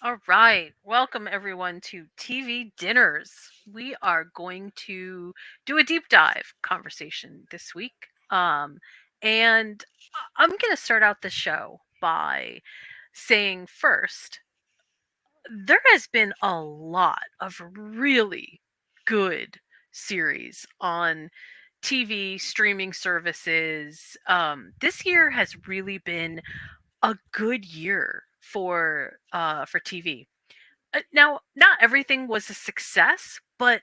All right. Welcome everyone to TV Dinners. We are going to do a deep dive conversation this week. And I'm going to start out the show by saying first, there has been a lot of really good series on TV streaming services. This year has really been a good year for TV. Now, not everything was a success, but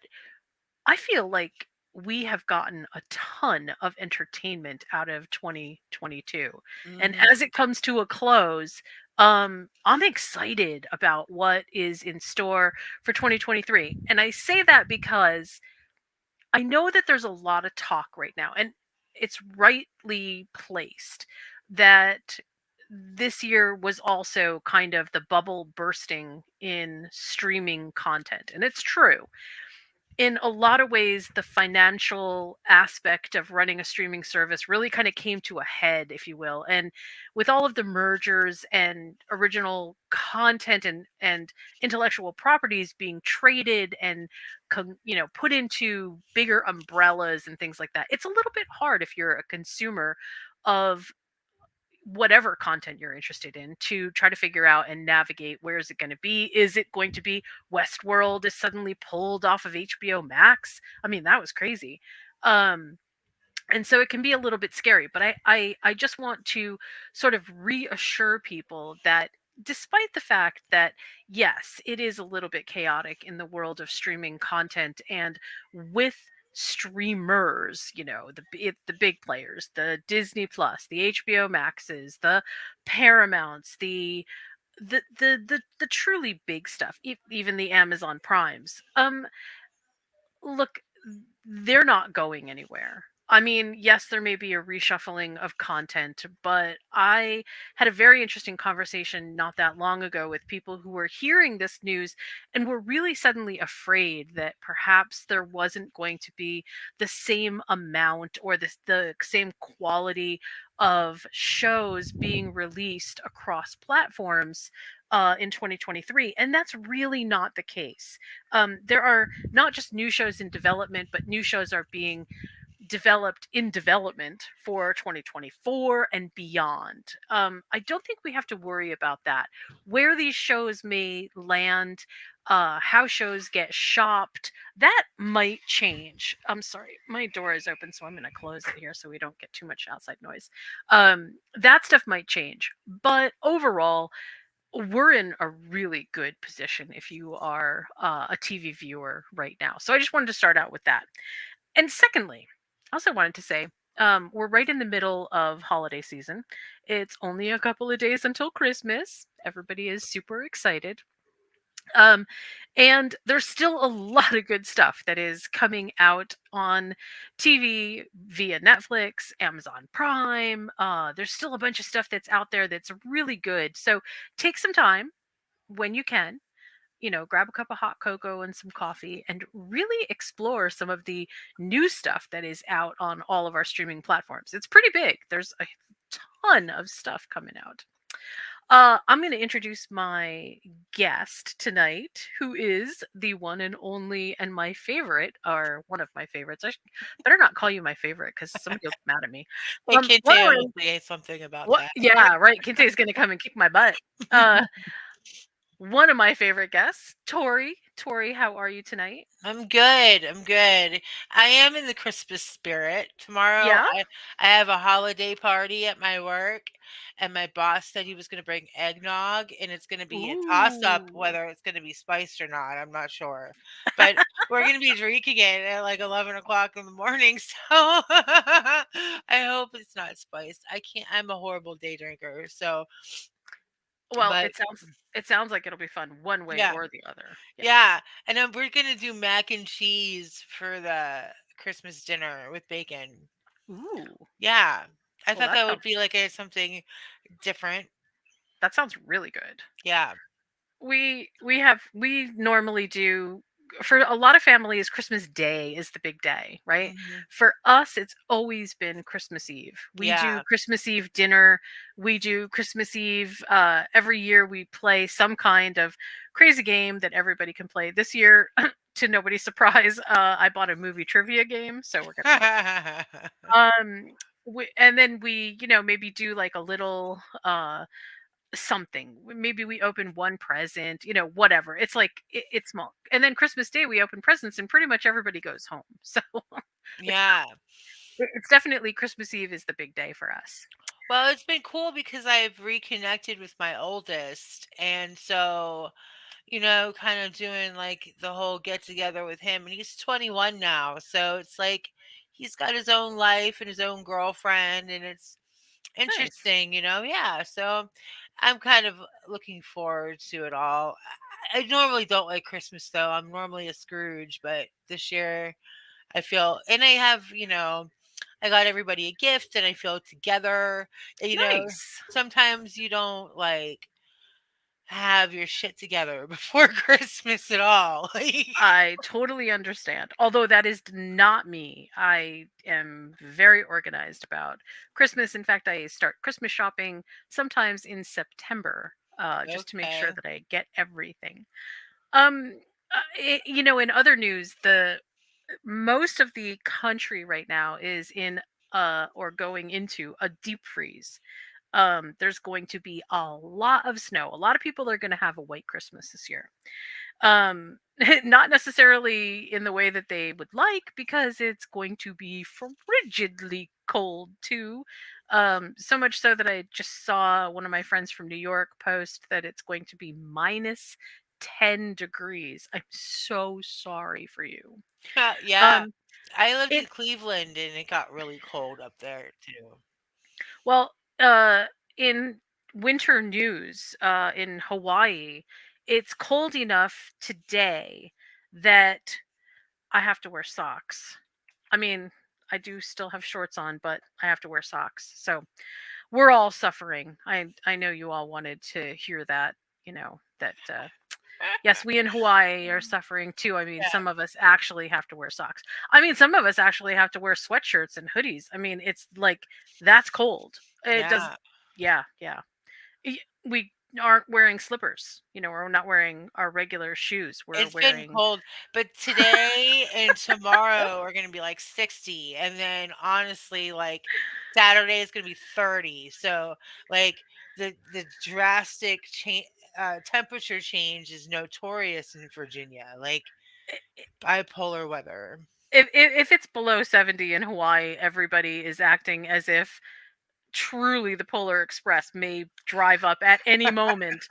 I feel like we have gotten a ton of entertainment out of 2022. And Hmm. as it comes to a close, I'm excited about what is in store for 2023. And I say that because I know that there's a lot of talk right now, and it's rightly placed that this year was also kind of the bubble bursting in streaming content. And it's true. In a lot of ways, the financial aspect of running a streaming service really kind of came to a head, if you will. And with all of the mergers and original content and intellectual properties being traded and put into bigger umbrellas and things like that, it's a little bit hard if you're a consumer of whatever content you're interested in to try to figure out and navigate. Where is it going to be? Is it going to be Westworld is suddenly pulled off of HBO Max? I mean, that was crazy. um and so it can be a little bit scary, but I just want to sort of reassure people that despite the fact that yes, it is a little bit chaotic in the world of streaming content, and with streamers, the big players, the Disney Plus, the HBO Maxes, the Paramounts, the truly big stuff, even the Amazon Primes. Look, they're not going anywhere. I mean, yes, there may be a reshuffling of content, but I had a very interesting conversation not that long ago with people who were hearing this news and were really suddenly afraid that perhaps there wasn't going to be the same amount or the same quality of shows being released across platforms in 2023. And that's really not the case. There are not just new shows in development, but new shows are being developed in development for 2024 and beyond. I don't think we have to worry about that. Where these shows may land, how shows get shopped, that might change. I'm sorry, my door is open, so I'm going to close it here so we don't get too much outside noise. That stuff might change, but overall, we're in a really good position if you are a TV viewer right now. So I just wanted to start out with that. And secondly, I also wanted to say we're right in the middle of holiday season. It's only a couple of days until Christmas. Everybody is super excited. Um, and there's still a lot of good stuff that is coming out on TV via Netflix, Amazon Prime. There's still a bunch of stuff that's out there that's really good. So take some time when you can, grab a cup of hot cocoa and some coffee and really explore some of the new stuff that is out on all of our streaming platforms. It's pretty big. There's a ton of stuff coming out. I'm going to introduce my guest tonight, who is the one and only and my favorite, or one of my favorites. Better not call you my favorite because somebody will get mad at me. Hey, One of Kinte my will say something about what? that. Yeah, right. Kinte is going to come and kick my butt. Uh, One of my favorite guests, Tori. Tori, how are you tonight? I'm good. I'm good. I am in the Christmas spirit. Tomorrow, Yeah. I have a holiday party at my work, and my boss said he was going to bring eggnog, and it's going to be a toss up Ooh. whether it's going to be spiced or not. I'm not sure, but we're going to be drinking it at like 11 o'clock in the morning. So I hope it's not spiced. I can't. I'm a horrible day drinker. So, Well, but it sounds like it'll be fun one way yeah. or the other. Yes. Yeah, and then we're gonna do mac and cheese for the Christmas dinner with bacon. Ooh. Yeah, I Well, thought that that would sounds be like something different. that sounds really good. Yeah. We normally do. for a lot of families, Christmas Day is the big day, right? Mhm. For us, it's always been Christmas Eve. We do Yeah. Christmas Eve dinner. We do Christmas Eve. Every year, we play some kind of crazy game that everybody can play. This year, to nobody's surprise, I bought a movie trivia game, so we're gonna play that. And then we, maybe do like a little something. Maybe we open one present, whatever. It's like it's small. And then Christmas Day we open presents and pretty much everybody goes home. So it's Yeah. it's definitely Christmas Eve is the big day for us. Well, it's been cool because I've reconnected with my oldest, and so, kind of doing like the whole get together with him, and he's 21 now. So it's like he's got his own life and his own girlfriend, and it's Nice. interesting, Yeah. So I'm kind of looking forward to it all. I normally don't like Christmas though. I'm normally a Scrooge, but this year I feel, and I have, I got everybody a gift and I feel together. Nice. Sometimes you don't like have your shit together before Christmas at all. Like, I totally understand. Although that is not me. I am very organized about Christmas. In fact, I start Christmas shopping sometimes in September, just to make sure okay. that I get everything. Um, in other news, the most of the country right now is in or going into a deep freeze. There's going to be a lot of snow. A lot of people are going to have a white Christmas this year. Not necessarily in the way that they would like, because it's going to be frigidly cold too. So much so that I just saw one of my friends from New York post that it's going to be minus 10 degrees. I'm so sorry for you. Yeah. Um, I lived in it Cleveland and it got really cold up there too. Well, in winter news, in Hawaii, it's cold enough today that I have to wear socks. I mean, I do still have shorts on, but I have to wear socks. So we're all suffering. I know you all wanted to hear that. That yes, we in Hawaii are suffering too. I mean, Yeah. some of us actually have to wear socks. I mean, some of us actually have to wear sweatshirts and hoodies. I mean, it's like that's cold. It does. Yeah. Yeah, yeah. We aren't wearing slippers. We're not wearing our regular shoes. We're It's been wearing. cold, but today and tomorrow are gonna be like 60, and then honestly, like Saturday is gonna be 30. So like the drastic change temperature change is notorious in Virginia, like bipolar weather. If it's below 70 in Hawaii, everybody is acting as if truly the Polar Express may drive up at any moment.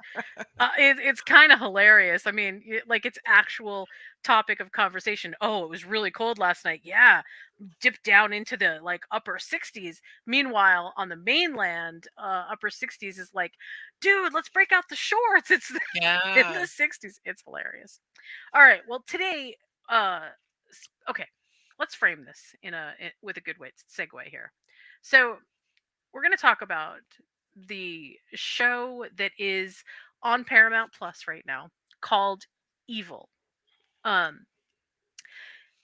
It's kind of hilarious. I mean, like it's actual topic of conversation. Oh, it was really cold last night. Yeah, dipped down into the like upper 60s. Meanwhile, on the mainland, upper 60s is like, dude, let's break out the shorts. It's in Yeah. the 60s. It's hilarious. All right. Well, today, okay, let's frame this with a good way segue here. So we're going to talk about the show that is on Paramount Plus right now called Evil. Um,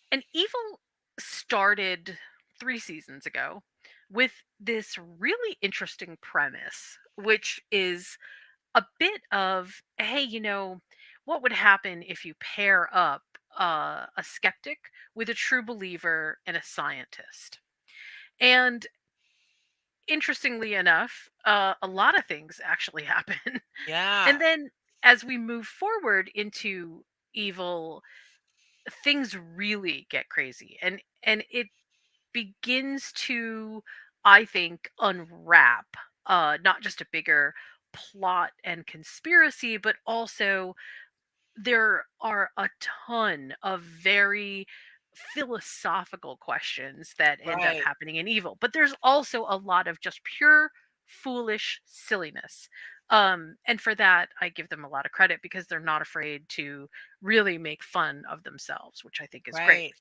and Evil started 3 seasons ago with this really interesting premise, which is a bit of, hey, what would happen if you pair up a skeptic with a true believer and a scientist? And interestingly enough, a lot of things actually happen. Yeah. And then as we move forward into Evil, things really get crazy, and it begins to, I think, unwrap not just a bigger plot and conspiracy, but also there are a ton of very philosophical questions that end up Right. happening in Evil, but there's also a lot of just pure foolish silliness. And for that, I give them a lot of credit because they're not afraid to really make fun of themselves, which I think is great.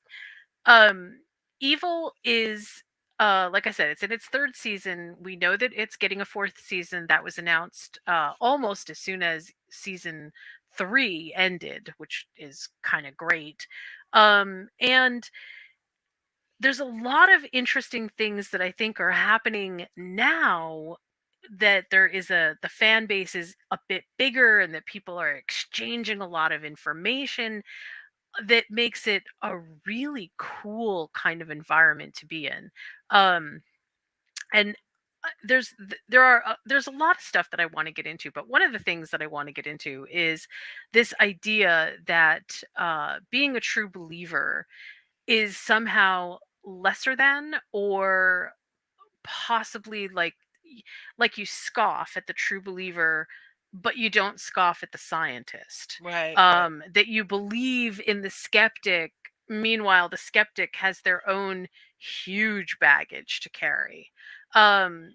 Right. um Evil is, like I said, it's in its third season. We know that it's getting a fourth season that was announced almost as soon as season 3 ended, which is kind of great. And there's a lot of interesting things that I think are happening now, that there is the fan base is a bit bigger and that people are exchanging a lot of information, that makes it a really cool kind of environment to be in. Um, and there's a lot of stuff that I want to get into, but one of the things that I want to get into is this idea that being a true believer is somehow lesser than, or possibly like you scoff at the true believer, but you don't scoff at the scientist. Right, right. That you believe in the skeptic, meanwhile the skeptic has their own huge baggage to carry. um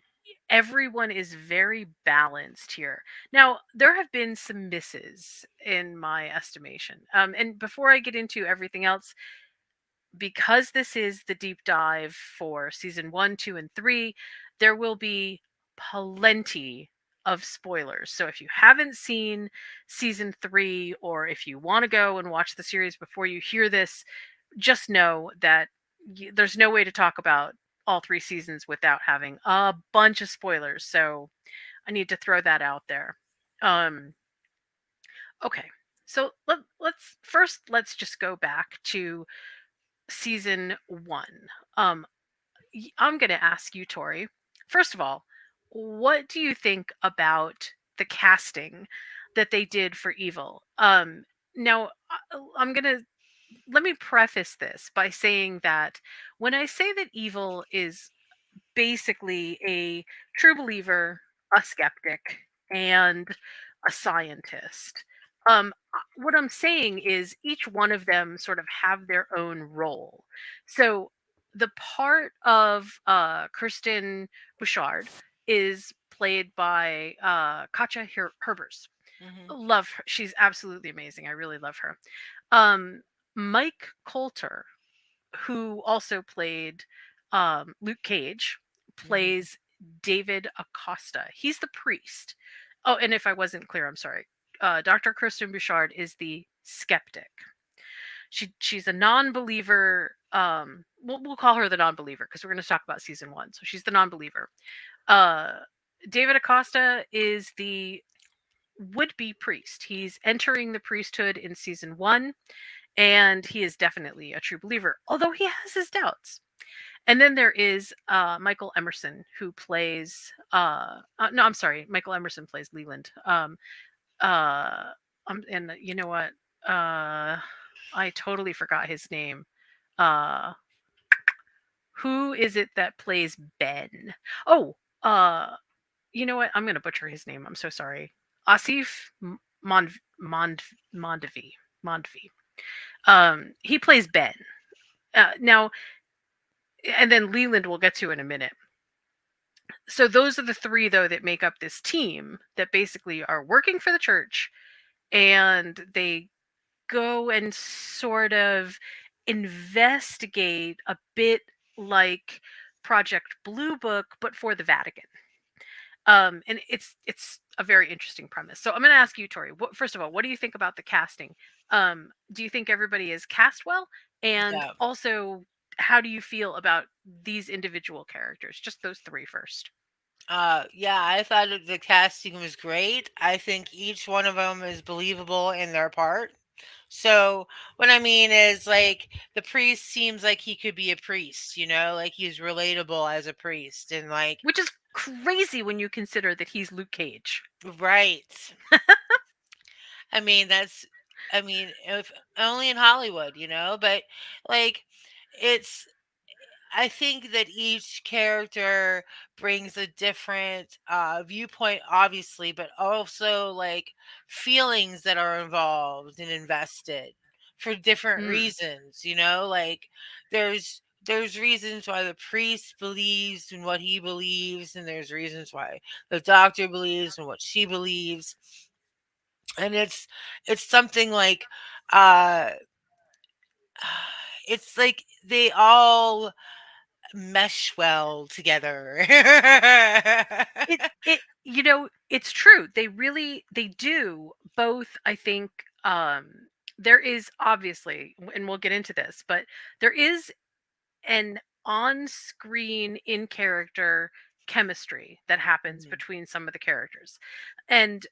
Everyone is very balanced here. Now, there have been some misses in my estimation. And before I get into everything else, because this is the deep dive for season 1, 2, and 3, there will be plenty of spoilers. So if you haven't seen season 3, or if you want to go and watch the series before you hear this, just know that there's no way to talk about all 3 seasons without having a bunch of spoilers. So I need to throw that out there. Um okay. So let's just go back to season 1. Um, I'm going to ask you, Tori. First of all, what do you think about the casting that they did for Evil? Now, I'm going to let me preface this by saying that when I say that Evil is basically a true believer, a skeptic, and a scientist. What I'm saying is each one of them sort of have their own role. So the part of Kirsten Bouchard is played by Katja Herbers. Hmm. Love her. She's absolutely amazing. I really love her. Um, Mike Coulter, who also played Luke Cage, Hmm. plays David Acosta. He's the priest. Oh, and if I wasn't clear, I'm sorry. Dr. Kirsten Bouchard is the skeptic. She's a non-believer. We'll call her the non-believer because we're going to talk about season 1. So she's the non-believer. Uh, David Acosta is the would-be priest. He's entering the priesthood in season 1, and he is definitely a true believer, although he has his doubts. And then there is Michael Emerson, who plays. No, I'm sorry. Michael Emerson plays Leland. Uh, and you know what? I totally forgot his name. Uh, who is it that plays Ben? Oh, you know what? I'm gonna butcher his name. I'm so sorry. Asif Mond Mondvi. Mondvi. He plays Ben. Now, and then Leland we'll get to in a minute. So those are the 3 though that make up this team that basically are working for the church, and they go and sort of investigate a bit like Project Blue Book, but for the Vatican. And it's a very interesting premise. So I'm going to ask you, Tori. First of all, what do you think about the casting? Do you think everybody is cast well? And Yeah. also, how do you feel about these individual characters? Just those 3 first. Yeah, I thought the casting was great. I think each one of them is believable in their part. So what I mean is like the priest seems like he could be a priest, like he's relatable as a priest and like Which is crazy when you consider that he's Luke Cage. right. I mean that's I mean if only in Hollywood, but like it's I think that each character brings a different viewpoint, obviously, but also like feelings that are involved and invested for different Mm. reasons. Like there's reasons why the priest believes in what he believes, and there's reasons why the doctor believes in what she believes, and it's something like uh it's like they all mesh well together. It it It's true. They do both, I think. There is obviously, and we'll get into this, but there is an on-screen, in character chemistry that happens Mhm. between some of the characters. And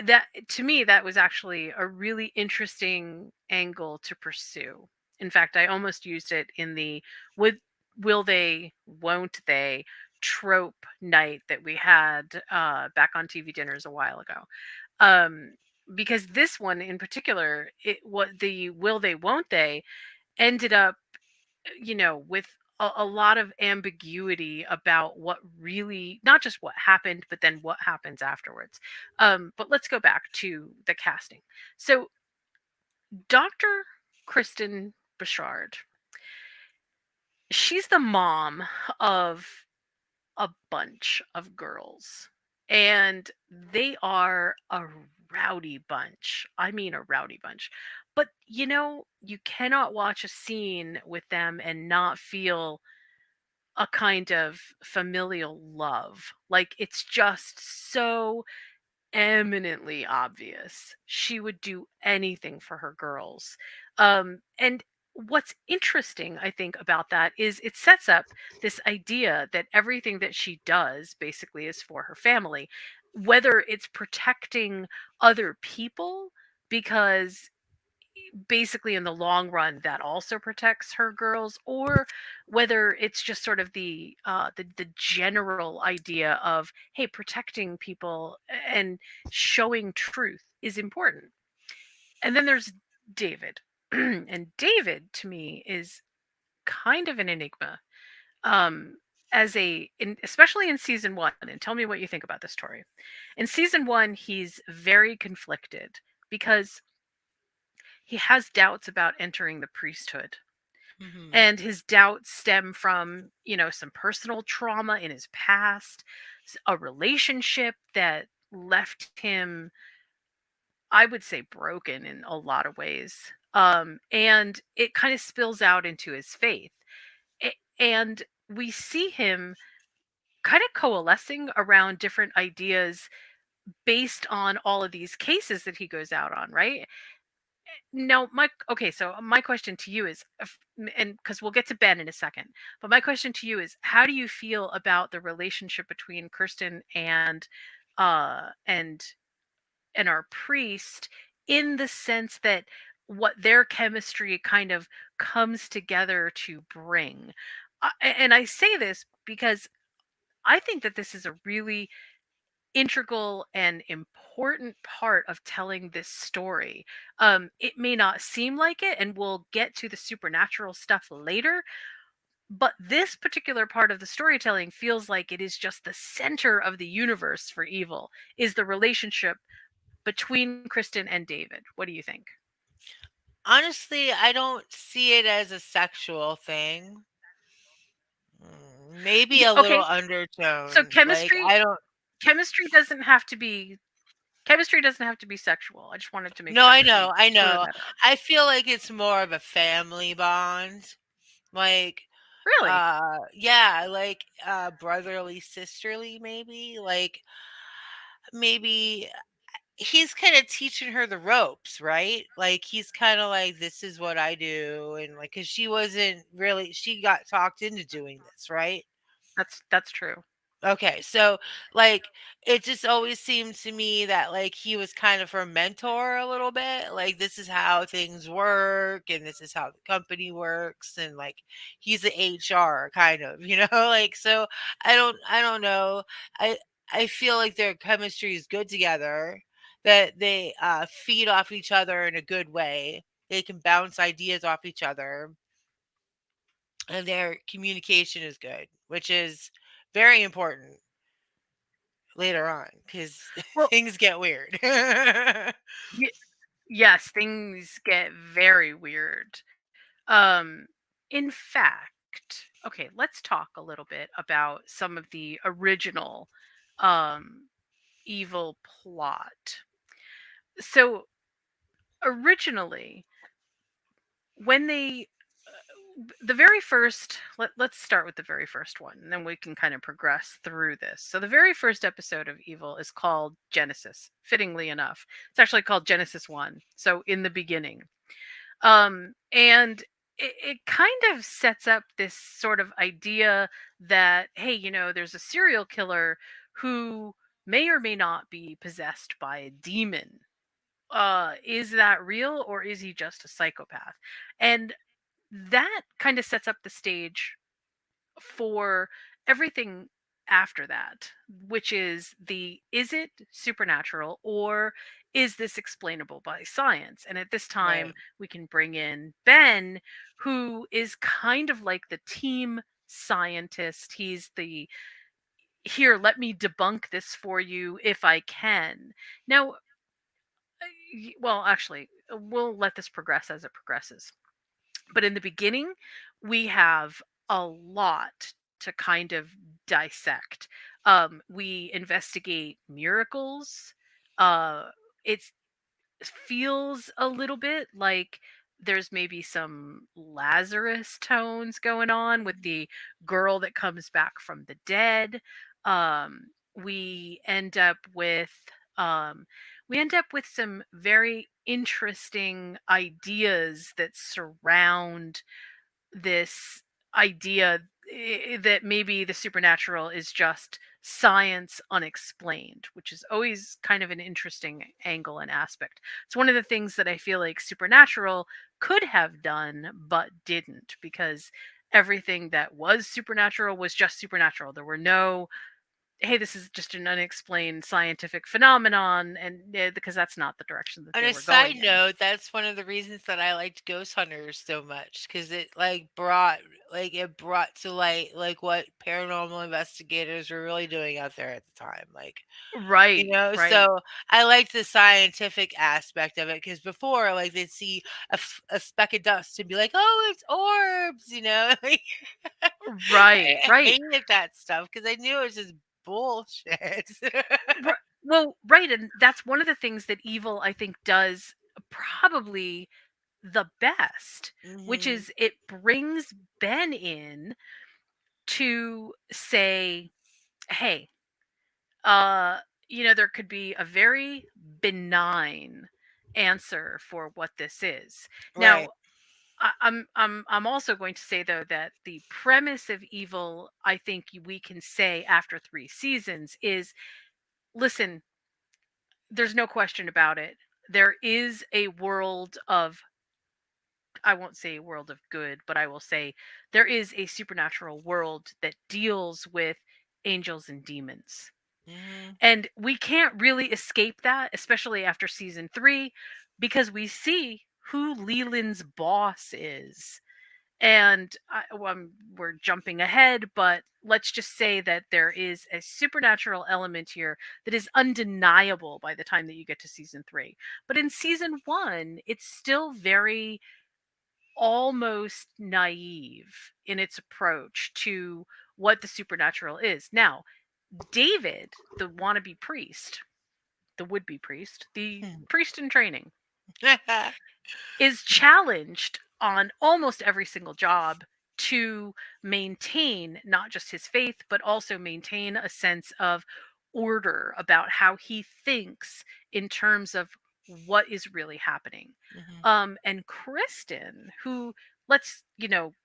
that, to me, that was actually a really interesting angle to pursue. In fact, I almost used it in the would will they, won't they trope night that we had back on TV dinners a while ago. Um, because this one in particular, it what the will they, won't they ended up, with a lot of ambiguity about what really, not just what happened, but then what happens afterwards. But let's go back to the casting. So, Dr. Kristen Bouchard, she's the mom of a bunch of girls, and they are a rowdy bunch. I mean, a rowdy bunch. But you cannot watch a scene with them and not feel a kind of familial love. Like, it's just so eminently obvious. She would do anything for her girls. And what's interesting, I think, about that is it sets up this idea that everything that she does basically is for her family, whether it's protecting other people, because basically in the long run that also protects her girls, or whether it's just sort of the general idea of, hey, protecting people and showing truth is important. And then there's David. And David, to me, is kind of an enigma, um especially in season 1. And tell me what you think about this, Tori. In season 1, he's very conflicted because he has doubts about entering the priesthood. Mhm. And his doubts stem from, some personal trauma in his past, a relationship that left him, I would say, broken in a lot of ways. And it kind of spills out into his faith. And we see him kind of coalescing around different ideas based on all of these cases that he goes out on, right? No, so my question to you is, and because we'll get to Ben in a second, but my question to you is, how do you feel about the relationship between Kirsten uh, and and our priest, in the sense that what their chemistry kind of comes together to bring? And I say this because I think that this is a really integral and important part of telling this story. It may not seem like it, and we'll get to the supernatural stuff later, but this particular part of the storytelling feels like it is just the center of the universe for evil, is the relationship between Kristen and David. What do you think? Honestly, I don't see it as a sexual thing. Maybe a little Okay, so undertone. Like, chemistry I don't. chemistry doesn't have to be chemistry doesn't have to be sexual. I just wanted to make No, sure I that know, we I clear know. that up. I feel like it's more of a family bond. Like, Really? yeah, like, brotherly, sisterly, maybe. Like, maybe he's kind of teaching her the ropes, right? Like, he's kind of like, this is what I do. And like, cause she wasn't really, she got talked into doing this, right? That's true. Okay, so, like, it just always seemed to me that, like, he was kind of her mentor a little bit, like, this is how things work, and this is how the company works, and, like, he's the HR kind of, like, so I don't know. I I feel like their chemistry is good together, that they, feed off each other in a good way. They can bounce ideas off each other, and their communication is good, which is very important later on, because Well, things get weird. y- yes, things get very weird. Um, in fact, okay, let's talk a little bit about some of the original um, evil plot. So, originally, when they the very first, let's start with the very first one, and then we can kind of progress through this. So the very first episode of Evil is called Genesis, fittingly enough. It's actually called Genesis 1, so in the beginning. And it kind of sets up this sort of idea that, hey, there's a serial killer who may or may not be possessed by a demon. Is that real, or is he just a psychopath? And that kind of sets up the stage for everything after that, which is is it supernatural, or is this explainable by science? And at this time, Right. we can bring in Ben, who is kind of like the team scientist. He's the here, let me debunk this for you if I can. Now, well, actually, we'll let this progress as it progresses. But in the beginning, we have a lot to kind of dissect. We investigate miracles. It feels a little bit like there's maybe some Lazarus tones going on with the girl that comes back from the dead. Um, we end up with um, some very interesting ideas that surround this idea that maybe the supernatural is just science unexplained, which is always kind of an interesting angle and aspect. It's one of the things that I feel like Supernatural could have done but didn't, because everything that was supernatural was just supernatural. There were no, hey, this is just an unexplained scientific phenomenon, and because that's not the direction that On they a were side going in. note, that's one of the reasons that I liked Ghost Hunters so much, because it brought to light like what paranormal investigators were really doing out there at the time. Right, right. So I liked the scientific aspect of it, because before, like, they'd see a speck of dust and be like, "Oh, it's orbs." Like, Right, I right. hated that stuff because I knew it was just bullshit. Well, right, and that's one of the things that Evil, I think, does probably the best, which Hmm. is it brings Ben in to say, "Hey, uh, there could be a very benign answer for what this is." Now, Right. I'm also going to say, though, that the premise of Evil, I think we can say after 3 seasons, is, listen, there's no question about it. There is a world of, I won't say a world of good, but I will say there is a supernatural world that deals with angels and demons. Hmm. And we can't really escape that, especially after season 3, because we see who Leland's boss is. And we're jumping ahead, but let's just say that there is a supernatural element here that is undeniable by the time that you get to season 3. But in season 1, it's still very almost naive in its approach to what the supernatural is. Now, David, the wannabe priest, the would be priest, the priest in training, is challenged on almost every single job to maintain not just his faith, but also maintain a sense of order about how he thinks in terms of what is really happening. Hmm. And Kristen, who, let's,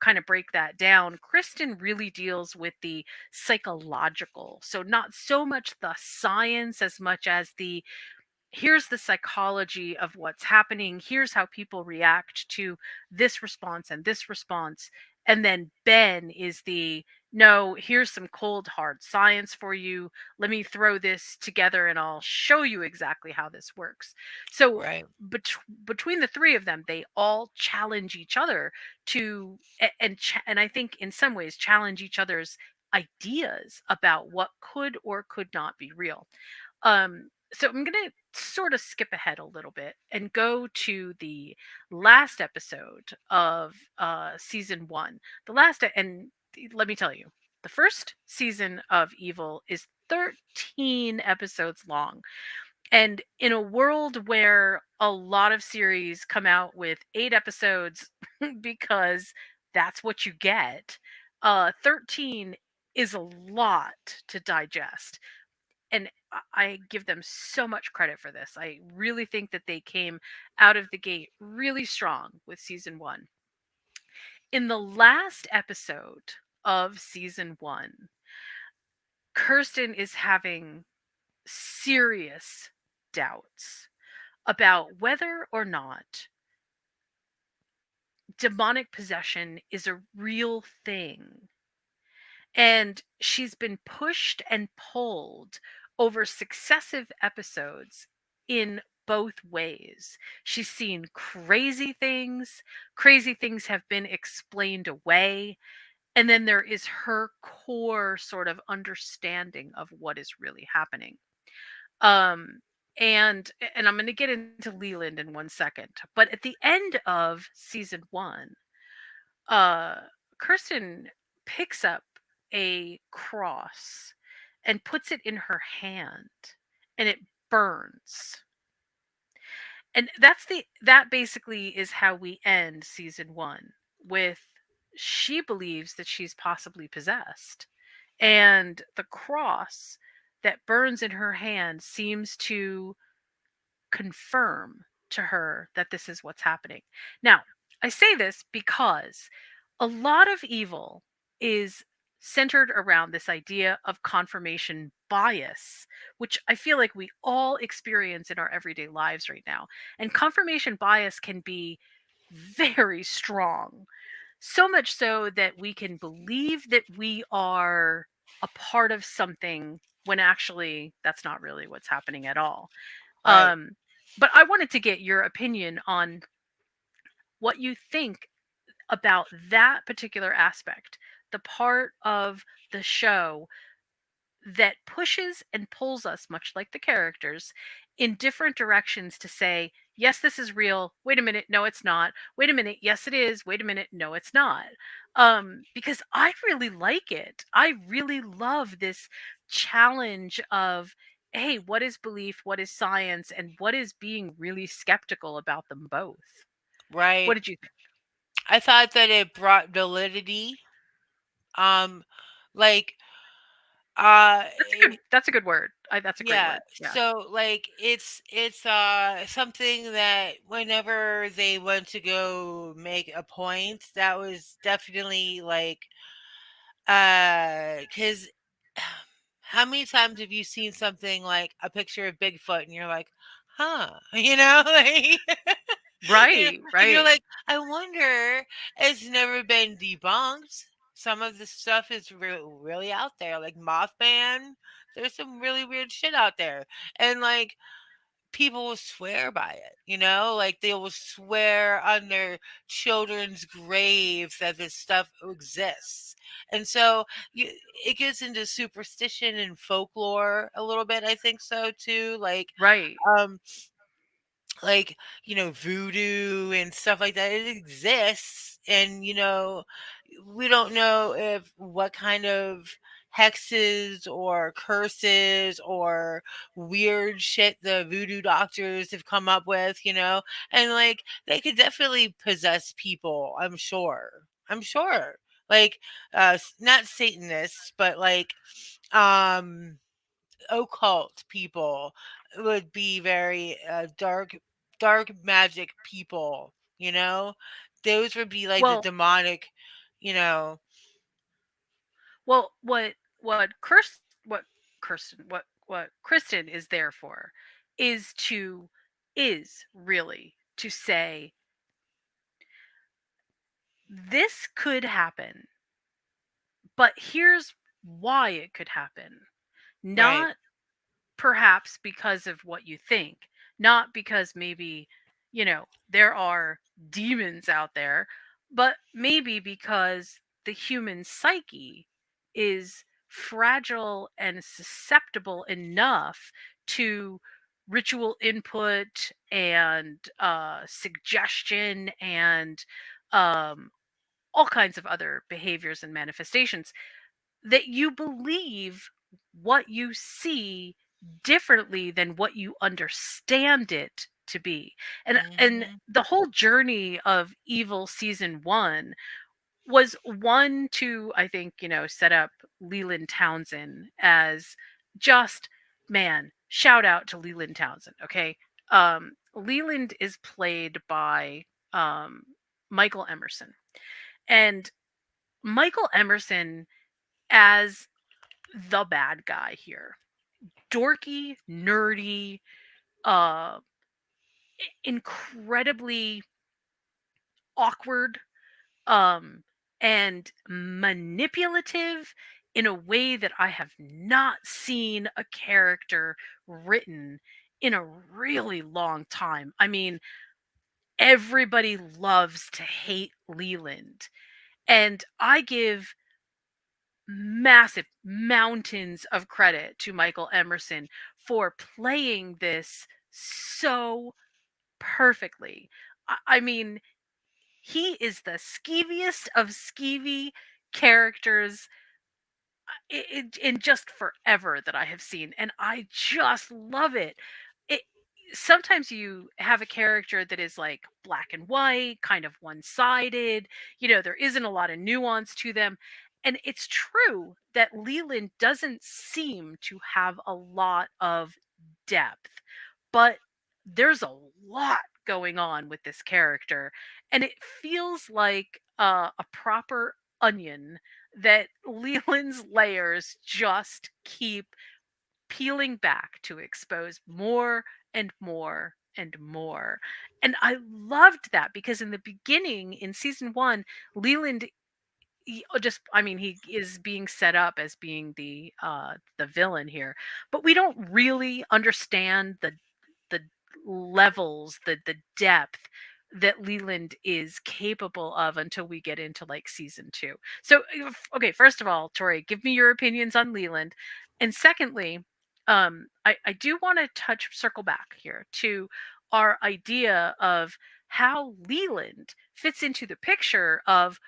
kind of break that down. Kristen really deals with the psychological. So, not so much the science as much as the, here's the psychology of what's happening, here's how people react to this response and this response. And then Ben is the, no, here's some cold hard science for you, let me throw this together and I'll show you exactly how this works. So Right. between the three of them, they all challenge each other to and I think in some ways challenge each other's ideas about what could or could not be real. So I'm going to sort of skip ahead a little bit and go to the last episode of season 1. And let me tell you, the first season of Evil is 13 episodes long. And in a world where a lot of series come out with 8 episodes because that's what you get. 13 is a lot to digest. And I give them so much credit for this. I really think that they came out of the gate really strong with season 1. In the last episode of season 1, Kirsten is having serious doubts about whether or not demonic possession is a real thing. And she's been pushed and pulled over successive episodes in both ways. She's seen crazy things. Crazy things have been explained away. And then there is her core sort of understanding of what is really happening. Um, and I'm going to get into Leland in 1 second. But at the end of season 1, uh, Kirsten picks up a cross and puts it in her hand, and it burns. And that basically is how we end season 1, with she believes that she's possibly possessed. And the cross that burns in her hand seems to confirm to her that this is what's happening. Now, I say this because a lot of evil is centered around this idea of confirmation bias, which I feel like we all experience in our everyday lives right now. And confirmation bias can be very strong, so much so that we can believe that we are a part of something when actually that's not really what's happening at all. Right. Um, but I wanted to get your opinion on what you think about that particular aspect, the part of the show that pushes and pulls us, much like the characters, in different directions to say, yes, this is real. Wait a minute. No, it's not. Wait a minute. Yes, it is. Wait a minute. No, it's not. Because I really like it. I really love this challenge of, hey, what is belief? What is science? And what is being really skeptical about them both? What Right. did you think? I thought that it brought validity. Um, like, That's a good word. That's a great yeah. word. Yeah. So like it's something that whenever they went to go make a point, that was definitely like cuz how many times have you seen something like a picture of Bigfoot and you're like, "Huh," like you know, Right. and you're Right. like, I wonder, it's never been debunked. Some of the stuff is really out there, like Mothman. There's some really weird shit out there. And like people will swear by it, like they will swear on their children's graves that this stuff exists. And so you, it gets into superstition and folklore a little bit, I think so too. Right. Um, like voodoo and stuff like that, it exists. And we don't know if what kind of hexes or curses or weird shit the voodoo doctors have come up with, and like they could definitely possess people. I'm sure, like not Satanists, but like um occult people would be very dark magic people, those would be like the Well, demonic, you know Well, what what Kristen is there for is to is really to say this could happen, but here's why it could happen. right. Not perhaps because of what you think, not because maybe, there are demons out there, but maybe because the human psyche is fragile and susceptible enough to ritual input and suggestion and um, all kinds of other behaviors and manifestations that you believe what you see differently than what you understand it to be. And Hmm. the whole journey of Evil season 1 was one to, I think, set up Leland Townsend as just, man, shout out to Leland Townsend, okay? Leland is played by um, Michael Emerson. And Michael Emerson as the bad guy here. Dorky, nerdy, uh incredibly awkward, um and manipulative in a way that I have not seen a character written in a really long time. I mean, everybody loves to hate Leland, and I give massive mountains of credit to Michael Emerson for playing this so perfectly. I mean, he is the skeeviest of skeevy characters in just forever that I have seen, and I just love it. It sometimes you have a character that is like black and white, kind of one-sided. There isn't a lot of nuance to them. And it's true that Leland doesn't seem to have a lot of depth, but there's a lot going on with this character, and it feels like a proper onion that Leland's layers just keep peeling back to expose more and more and more. And I loved that because in the beginning, in season one, Leland, I mean, he is being set up as being the villain here, but we don't really understand the levels, the depth that Leland is capable of until we get into like season two. So, okay, first of all, Tori, give me your opinions on Leland, and secondly, I do want to circle back here to our idea of how Leland fits into the picture of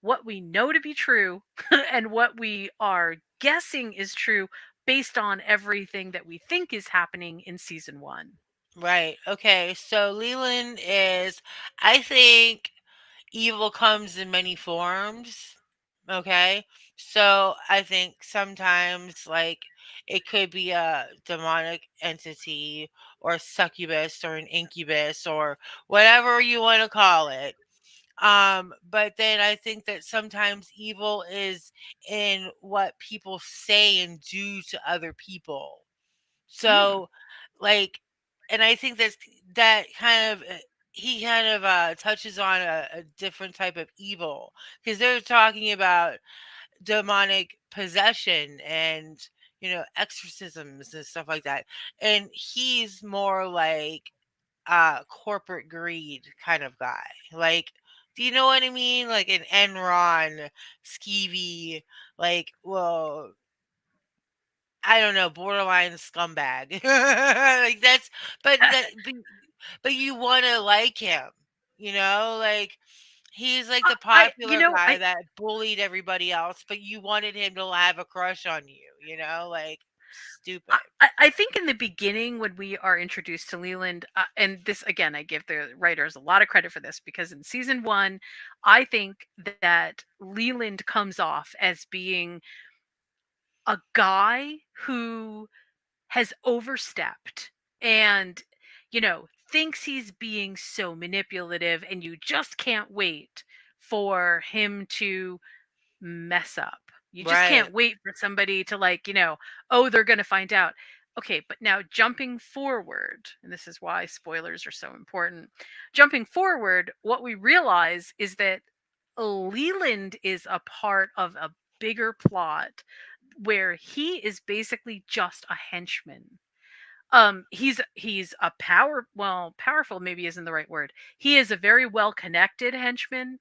what we know to be true and what we are guessing is true based on everything that we think is happening in season one. Right. Okay. So Leland is, I think, evil comes in many forms. Okay. So I think sometimes, like, it could be a demonic entity or succubus or an incubus or whatever you want to call it. But then I think that sometimes evil is in what people say and do to other people. Mm, So, like, and I think that kind of he kind of touches on a different type of evil because they're talking about demonic possession and exorcisms and stuff like that, and he's more like corporate greed kind of guy. Like, do you know what I mean? Like an Enron skeevy, like, well, I don't know, borderline scumbag. Like that's but uh, that but you wanna like him, like he's like the I popular guy that bullied everybody else, but you wanted him to have a crush on you, like stupid. I think in the beginning when we are introduced to Leland, and this again, I give the writers a lot of credit for this because in season one, I think that Leland comes off as being a guy who has overstepped and thinks he's being so manipulative, and you just can't wait for him to mess up. You just Right. can't wait for somebody to like, oh, they're going to find out. Okay, but now jumping forward, and this is why spoilers are so important. Jumping forward, what we realize is that Leland is a part of a bigger plot where he is basically just a henchman. He's a powerful maybe isn't the right word. He is a very well connected henchman.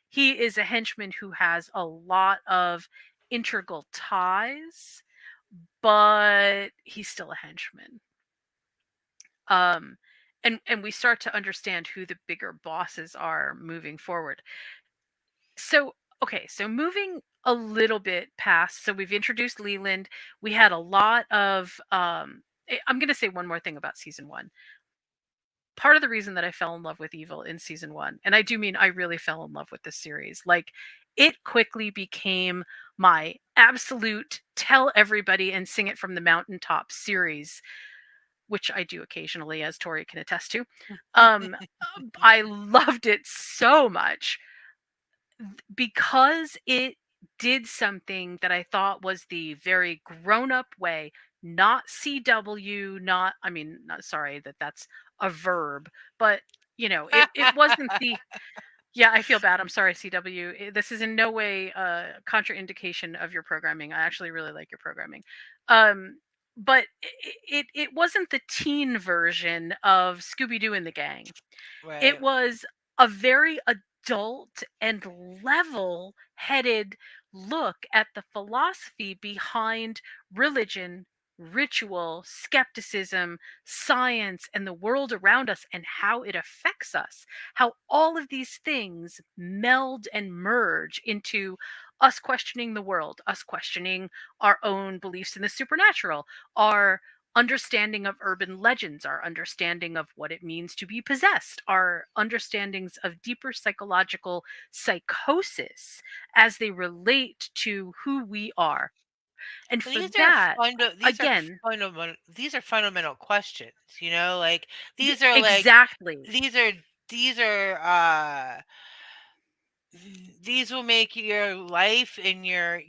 He is a henchman who has a lot of integral ties, but he's still a henchman. Um and we start to understand who the bigger bosses are moving forward. So, okay, so moving a little bit past, so we've introduced Leland. We had a lot of I'm going to say one more thing about season 1. part of the reason that I fell in love with Evil in season 1, and I do mean I really fell in love with this series, like, it quickly became my absolute tell everybody and sing it from the mountaintop series, which I do occasionally, as Tori can attest to. I loved it so much because it did something that I thought was the very grown up way, not CW, not, I mean, not, sorry that that's a verb, but it wasn't the, yeah, I feel bad. I'm sorry, CW. This is in no way a contraindication of your programming. I actually really like your programming. Um, but it wasn't the teen version of Scooby Doo and the Gang. It Right. was a very adult and level-headed look at the philosophy behind religion, ritual, skepticism, science, and the world around us and how it affects us. How all of these things meld and merge into us questioning the world, us questioning our own beliefs in the supernatural, our understanding of urban legends, our understanding of what it means to be possessed, our understandings of deeper psychological psychosis as they relate to who we are. And for These are that, again, these are fundamental questions, like these are like exactly. these are these are these will make your life and your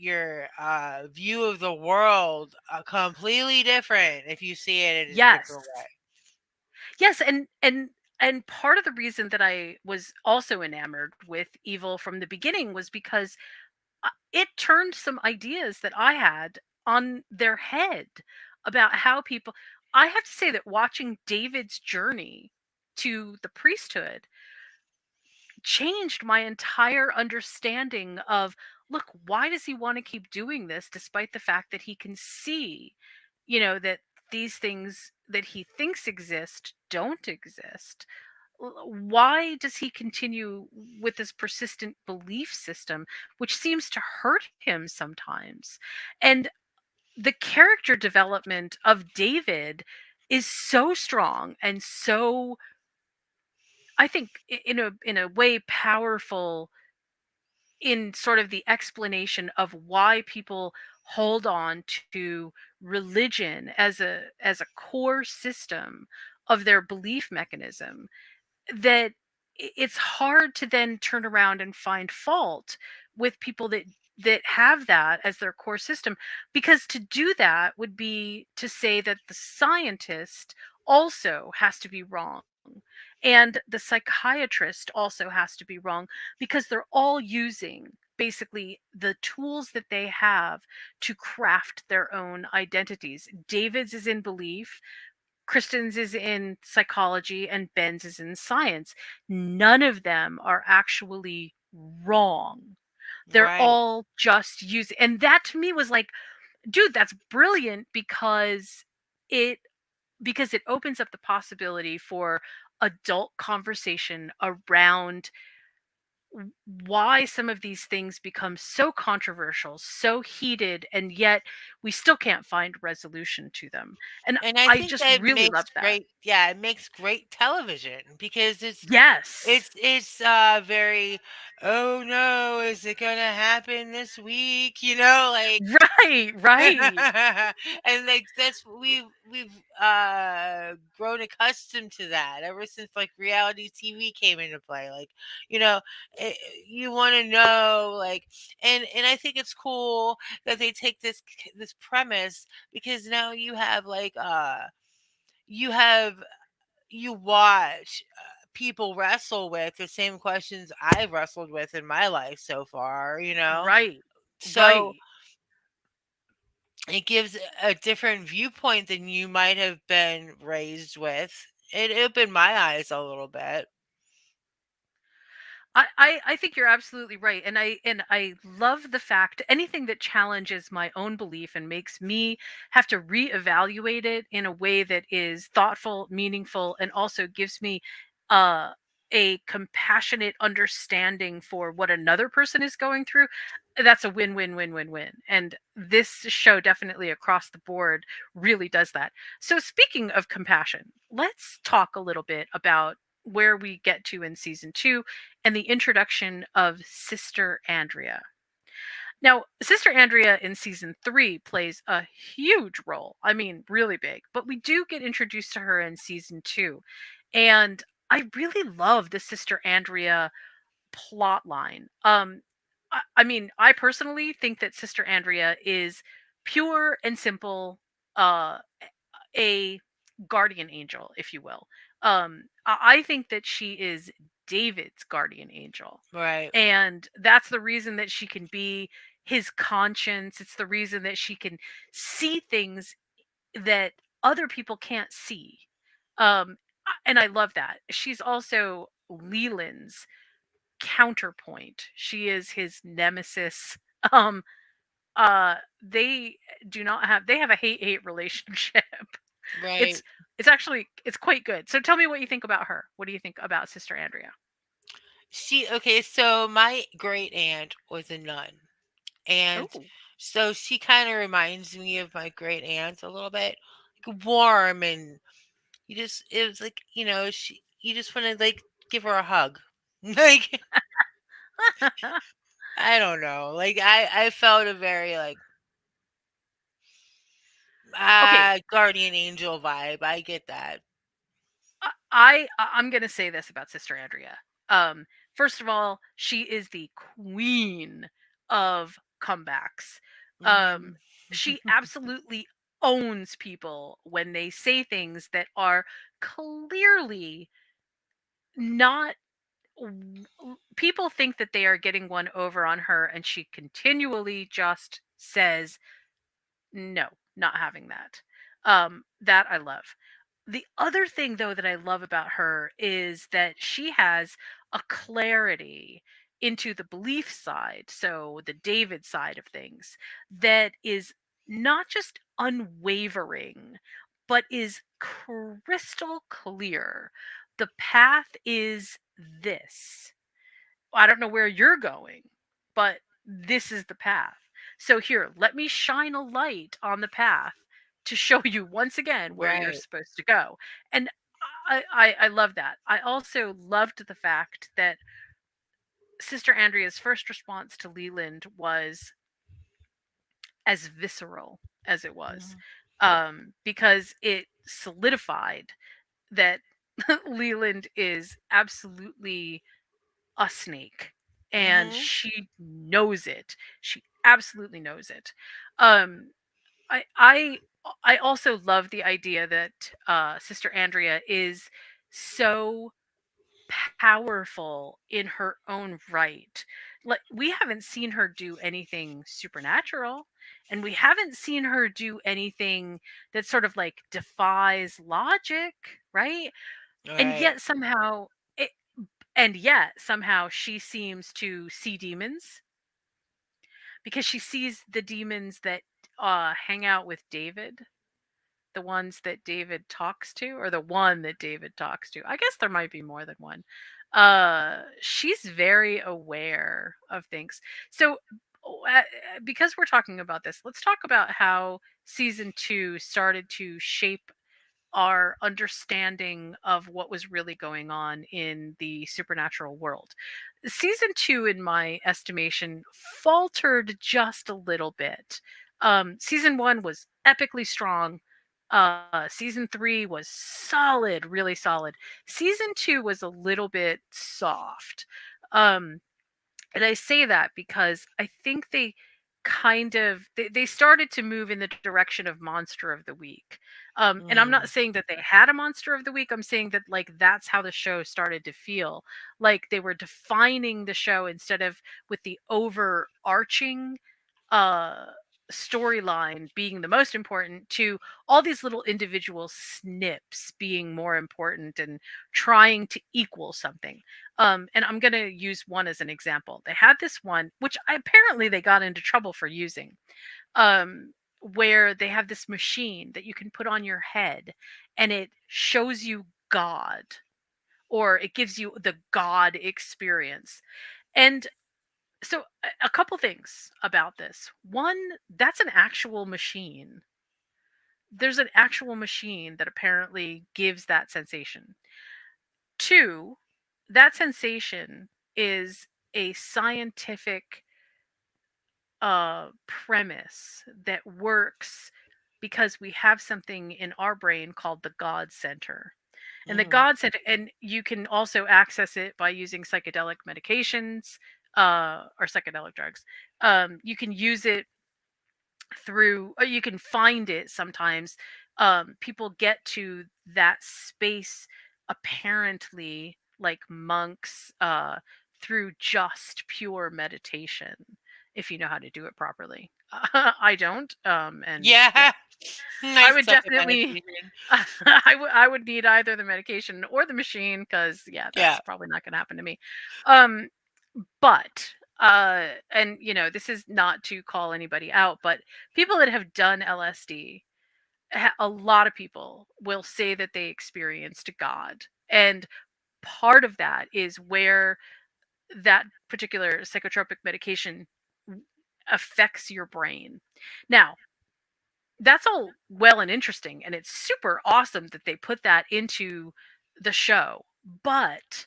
view of the world completely different if you see it in a Yes. different way. Yes, and part of the reason that I was also enamored with Evil from the beginning was because it turned some ideas that I had on their head about how people. I have to say that watching David's journey to the priesthood changed my entire understanding of, look, why does he want to keep doing this despite the fact that he can see, that these things that he thinks exist don't exist. Why does he continue with this persistent belief system which seems to hurt him sometimes? And the character development of David is so strong and so, I think, in a way powerful in sort of the explanation of why people hold on to religion as a core system of their belief mechanism, that it's hard to then turn around and find fault with people that have that as their core system, because to do that would be to say that the scientist also has to be wrong and the psychiatrist also has to be wrong, because they're all using basically the tools that they have to craft their own identities. David's is in belief, Kristen's is in psychology, and Ben's is in science. None of them are actually wrong. They're Right. all just using, and that to me was like, dude, that's brilliant, it because it opens up the possibility for adult conversation around why some of these things become so controversial, so heated, and yet we still can't find resolution to them. And And I I think just that really makes love that. great yeah, it makes great television because Yes. it's very, "Oh, no, is it gonna happen this week?" Like Right, right. and, like, we've grown accustomed to that ever since, like, reality TV came into play, like, you know, you wanna know, like and I think it's cool that they take this premise because now you have, like, you have you watch people wrestle with the same questions I've wrestled with in my life so far. Right, So right. it gives a different viewpoint than you might have been raised with. It opened my eyes a little bit. I think you're absolutely right, and I love the fact anything that challenges my own belief and makes me have to reevaluate it in a way that is thoughtful, meaningful, and also gives me uh a compassionate understanding for what another person is going through, that's a win win win win win. And this show definitely across the board really does that. So speaking of compassion, let's talk a little bit about where we get to in season 2 and the introduction of Sister Andrea. Now, Sister Andrea in season 3 plays a huge role. I mean, really big. But we do get introduced to her in season 2. And I really love the Sister Andrea plot line. I mean, I personally think that Sister Andrea is pure and simple, uh, a guardian angel, if you will. I think that she is David's guardian angel. Right. And that's the reason that she can be his conscience. It's the reason that she can see things that other people can't see. And I love that. She's also Leland's counterpoint. She is his nemesis. Um, they they have a hate-hate relationship. Right. It's it's actually it's quite good. So tell me what you think about her. What do you think about Sister Andrea? Okay, so my great aunt was a nun. And Oh. so she kind of reminds me of my great aunt a little bit. Like warm, and it was like, you just want to like give her a hug. Like, I don't know. Like, I felt a very like, Okay, guardian angel vibe. I get that. I'm gonna say this about Sister Andrea. Um, First of all, she is the queen of comebacks. Um, Hmm. she absolutely owns people when they say things that are clearly not. People think that they are getting one over on her, and she continually just says, "No, not having that." That I love. The other thing, though, that I love about her is that she has a clarity into the belief side, so the David side of things, that is not just unwavering, but is crystal clear. The path is this. I don't know where you're going, but this is the path. So here, let me shine a light on the path to show you once again where you're Right. supposed to go. And I love that. I also loved the fact that Sister Andrea's first response to Leland was as visceral as it was, Mhm. because it solidified that Leland is absolutely a snake, and Mhm. she knows it. She absolutely knows it. Um, I I I also love the idea that Sister Andrea is so powerful in her own right. Like, we haven't seen her do anything supernatural, and we haven't seen her do anything that sort of like defies logic, right? And Right. yet somehow it, and yet somehow she seems to see demons, because she sees the demons that hang out with David, the ones that David talks to, or the one that David talks to. I guess there might be more than one. She's very aware of things. So because we're talking about this, let's talk about how season 2 started to shape our understanding of what was really going on in the supernatural world. Season 2, in my estimation, faltered just a little bit. Season 1 was epically strong. Season 3 was solid, really solid. Season 2 was a little bit soft. Um, and I say that because I think they started to move in the direction of monster of the week. And I'm not Mm. saying that they had a monster of the week. I'm saying that like that's how the show started to feel. Like they were defining the show instead of with the overarching uh storyline being the most important, to all these little individual snips being more important and trying to equal something. And I'm going to use one as an example. They had this one, which apparently they got into trouble for using, where they have this machine that you can put on your head and it shows you God or it gives you the God experience. And so, a couple things about this. One, that's an actual machine. There's an actual machine that apparently gives that sensation. Two, that sensation is a scientific premise that works because we have something in our brain called the God Center. And the Mhm. God Center, and you can also access it by using psychedelic medications or psychedelic drugs. You can use it through, or you can find it sometimes. People get to that space apparently, like monks, through just pure meditation, if you know how to do it properly. I don't, and yeah, Yeah. I I would suck at definitely meditation. I would need either the medication or the machine, because yeah, Yeah. that's probably not gonna happen to me. Um, but, and, this is not to call anybody out, but people that have done LSD, a lot of people will say that they experienced God, and part of that is where that particular psychotropic medication affects your brain. Now, that's all well and interesting, and it's super awesome that they put that into the show. But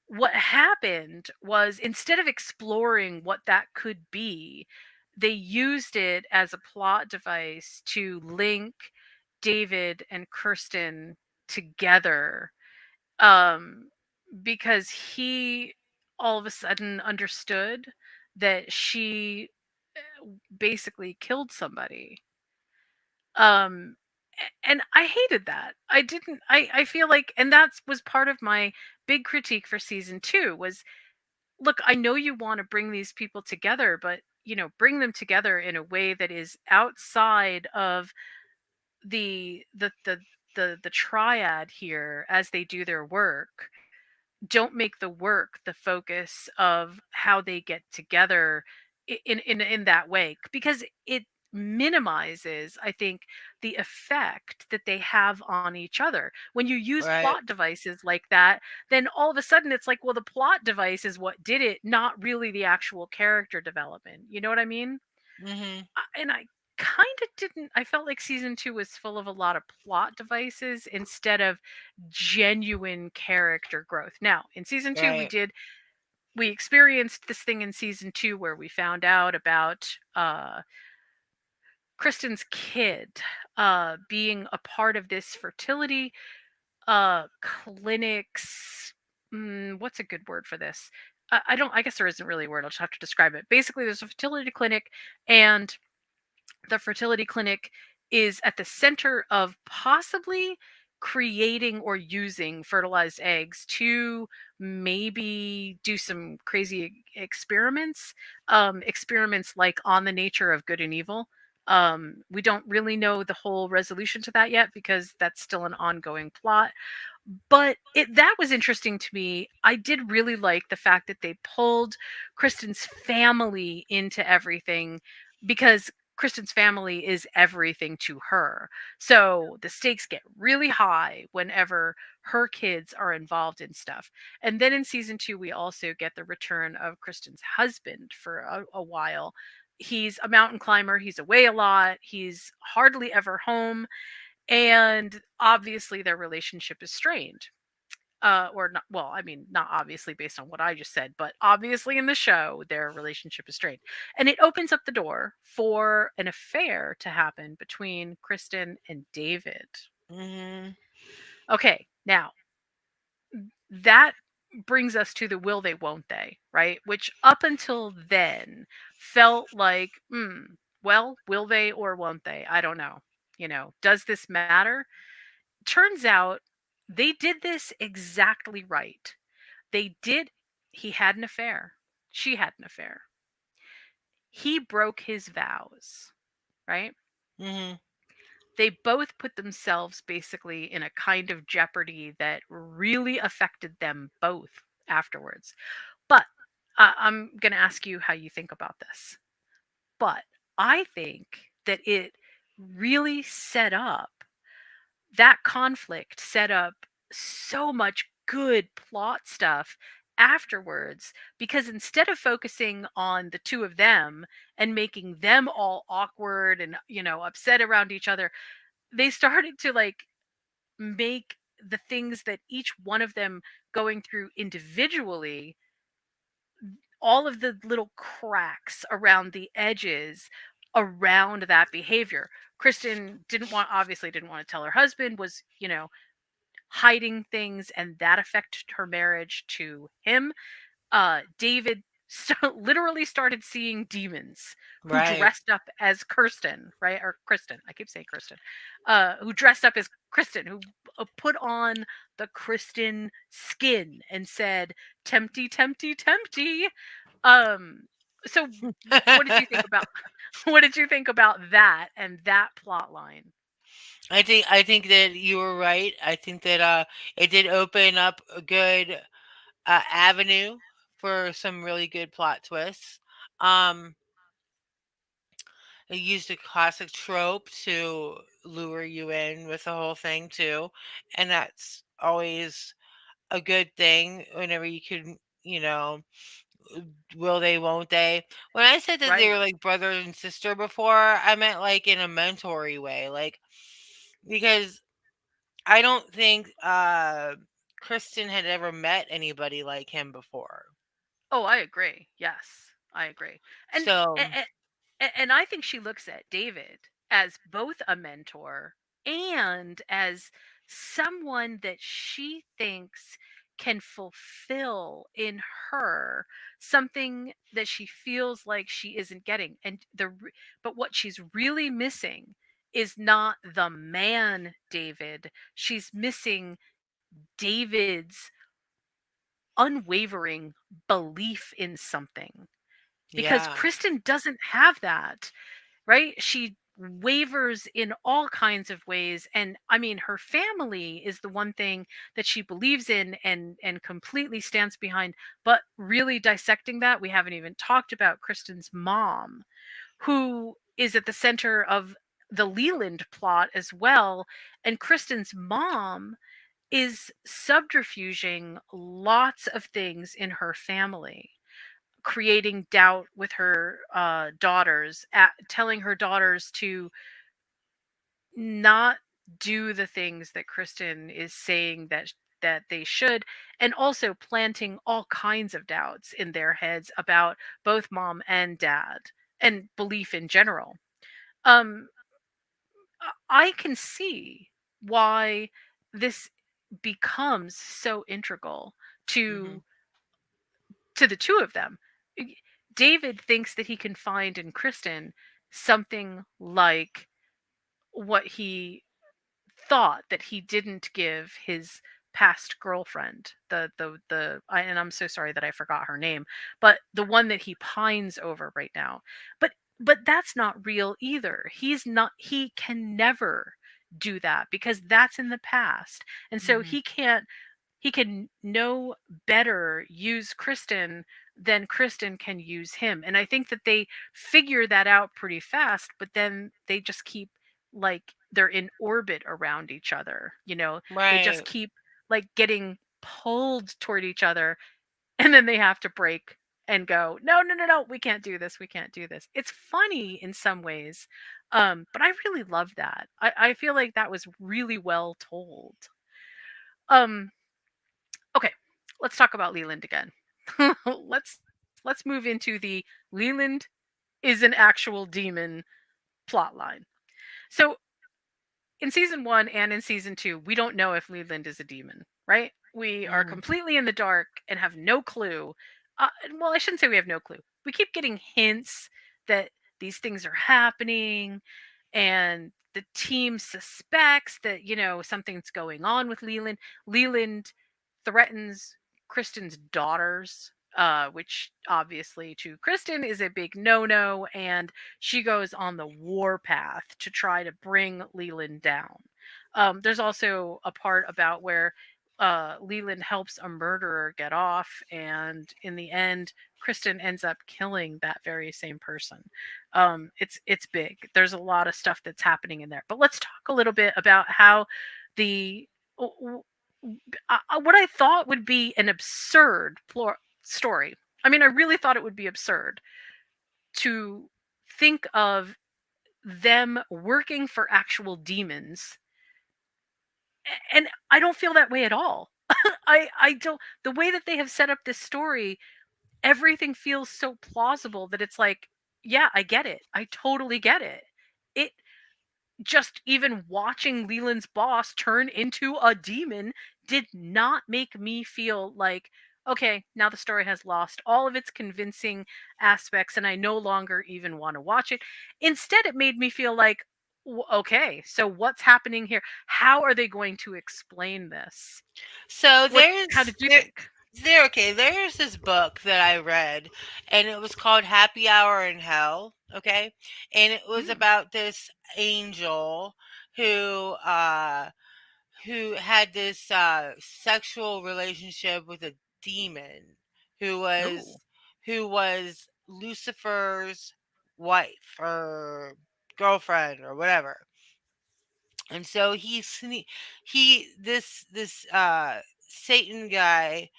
what happened was, instead of exploring what that could be, they used it as a plot device to link David and Kirsten together, um, because he all of a sudden understood that she basically killed somebody. And I hated that. I didn't I feel like, and that was part of my big critique for season 2 was, look, I know you want to bring these people together, but bring them together in a way that is outside of the triad here as they do their work. Don't make the work the focus of how they get together in that way, because it minimizes, I think, the effect that they have on each other. When you use Right. plot devices like that, then all of a sudden it's like, well, the plot device is what did it, not really the actual character development. You know what I mean? Mhm. And I kind of didn't. I felt like season 2 was full of a lot of plot devices instead of genuine character growth. Now, in season 2, Right. we experienced this thing in season 2 where we found out about Kristen's kid being a part of this fertility clinics. What's a good word for this? I don't. I guess there isn't really a word. I'll just have to describe it. Basically, there's a fertility clinic, and the fertility clinic is at the center of possibly creating or using fertilized eggs to maybe do some crazy experiments, experiments like on the nature of good and evil. We don't really know the whole resolution to that yet, because that's still an ongoing plot, but that was interesting to me. I did really like the fact that they pulled Kristen's family into everything, because Kristen's family is everything to her. So the stakes get really high whenever her kids are involved in stuff. And then in season 2, we also get the return of Kristen's husband for a while. He's a mountain climber, he's away a lot, he's hardly ever home, and obviously their relationship is strained. Or not, well, I mean, not obviously based on what I just said, but obviously in the show their relationship is strained, and it opens up the door for an affair to happen between Kristen and David. Mhm. Okay, now that brings us to the will they won't they, right? Which up until then felt like, well, will they or won't they? I don't know. Does this matter? Turns out they did this exactly right. They did. He had an affair. She had an affair. He broke his vows, right? Mhm. They both put themselves basically in a kind of jeopardy that really affected them both afterwards. But I'm going to ask you how you think about this. But I think that it really set up, that conflict set up so much good plot stuff afterwards, because instead of focusing on the two of them and making them all awkward and, upset around each other, they started to like make the things that each one of them going through individually, all of the little cracks around the edges around that behavior. Kristen obviously didn't want to tell her husband, was, hiding things, and that affected her marriage to him. David literally started seeing demons who Right. dressed up as Kirsten, right? Or Kristen. I keep saying Kristen. Who dressed up as Kristen, who put on the Kristen skin and said, "Tempty, tempty, tempty." Um, so what did you think about what did you think about that and that plot line? I think that you were right. I think that it did open up a good avenue for some really good plot twists. Um, it used a classic trope to lure you in with the whole thing too, and that's always a good thing whenever you can, you know, will they, won't they? When I said that they were Right. like brother and sister before, I meant like in a mentory way, like because I don't think Kristen had ever met anybody like him before. Oh, I agree. Yes, I agree. And So, and, and I think she looks at David as both a mentor and as someone that she thinks can fulfill in her something that she feels like she isn't getting. But what she's really missing is not the man David. She's missing David's unwavering belief in something, because yeah. Kristen doesn't have that, right? She wavers in all kinds of ways, and I mean her family is the one thing that she believes in and completely stands behind. But really dissecting that, we haven't even talked about Kristen's mom, who is at the center of the Leland plot as well. And Kristen's mom is subterfuging lots of things in her family, creating doubt with her daughters, telling her daughters to not do the things that Kristen is saying that they should, and also planting all kinds of doubts in their heads about both mom and dad and belief in general. Um, I can see why this becomes so integral Hmm. to the two of them. David thinks that he can find in Kristen something like what he thought that he didn't give his past girlfriend, and I'm so sorry that I forgot her name, but the one that he pines over right now. But that's not real either. He can never do that because that's in the past. And so Hmm. he can no better use Kristen than Kristen can use him. And I think that they figure that out pretty fast, but then they just keep like they're in orbit around each other. They just Right. keep like getting pulled toward each other, and then they have to break and go, no, no, no, no, we can't do this. We can't do this. It's funny in some ways. But I really love that. I feel like that was really well told. Um, Okay, let's talk about Leland again. let's let's move into the Leland is an actual demon plot line. So in season 1 and in season 2, we don't know if Leland is a demon, right? We are Hmm. completely in the dark and have no clue. Well, I shouldn't say we have no clue. We keep getting hints that these things are happening, and the team suspects that, something's going on with Leland. Leland threatens Kristen's daughters, which obviously to Kristen is a big no no, and she goes on the war path to try to bring Leland down. There's also a part about where Leland helps a murderer get off, and in the end, Kristen ends up killing that very same person. It's big. There's a lot of stuff that's happening in there. But let's talk a little bit about how the what I thought would be an absurd story. I mean, I really thought it would be absurd to think of them working for actual demons, and I don't feel that way at all. I don't. The way that they have set up this story, everything feels so plausible that it's like, yeah, I get it. I totally get it. It just even watching Leland's boss turn into a demon did not make me feel like, okay, now the story has lost all of its convincing aspects and I no longer even want to watch it. Instead, it made me feel like, okay, so what's happening here? How are they going to explain this? So How did you there think? okay, there's this book that I read, and it was called Happy Hour in Hell, okay? And it was Hmm. about this angel who who had this sexual relationship with a demon who was Oh, Lucifer's wife or girlfriend or whatever. And so he this Satan guy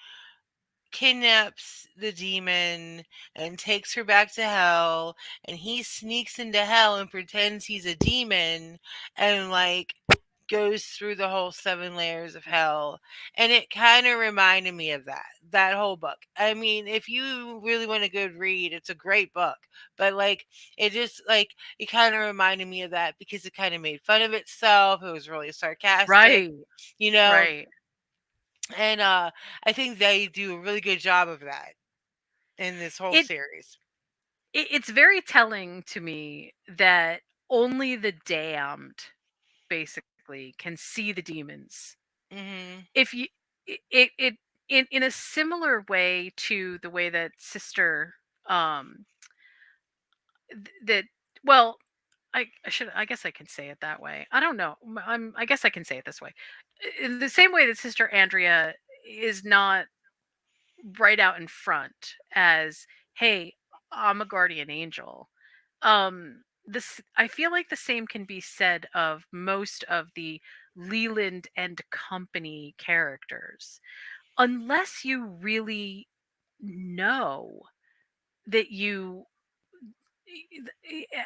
kidnaps the demon and takes her back to hell, and he sneaks into hell and pretends he's a demon and like goes through the whole seven layers of hell. And it kind of reminded me of that whole book. I mean, if you really want a good read, it's a great book, but like it just like it kind of reminded me of that because it kind of made fun of itself. It was really sarcastic, right, you know. right. And I think they do a really good job of that in this whole It series. it's very telling to me that only the damned basically can see the demons. Mhm. If you it in a similar way to the way that sister um that well I guess I can say it that way. I don't know. I guess I can say it this way. In the same way that Sister Andrea is not right out in front as, hey, I'm a guardian angel. This I feel like the same can be said of most of the Leland and Company characters. Unless you really know that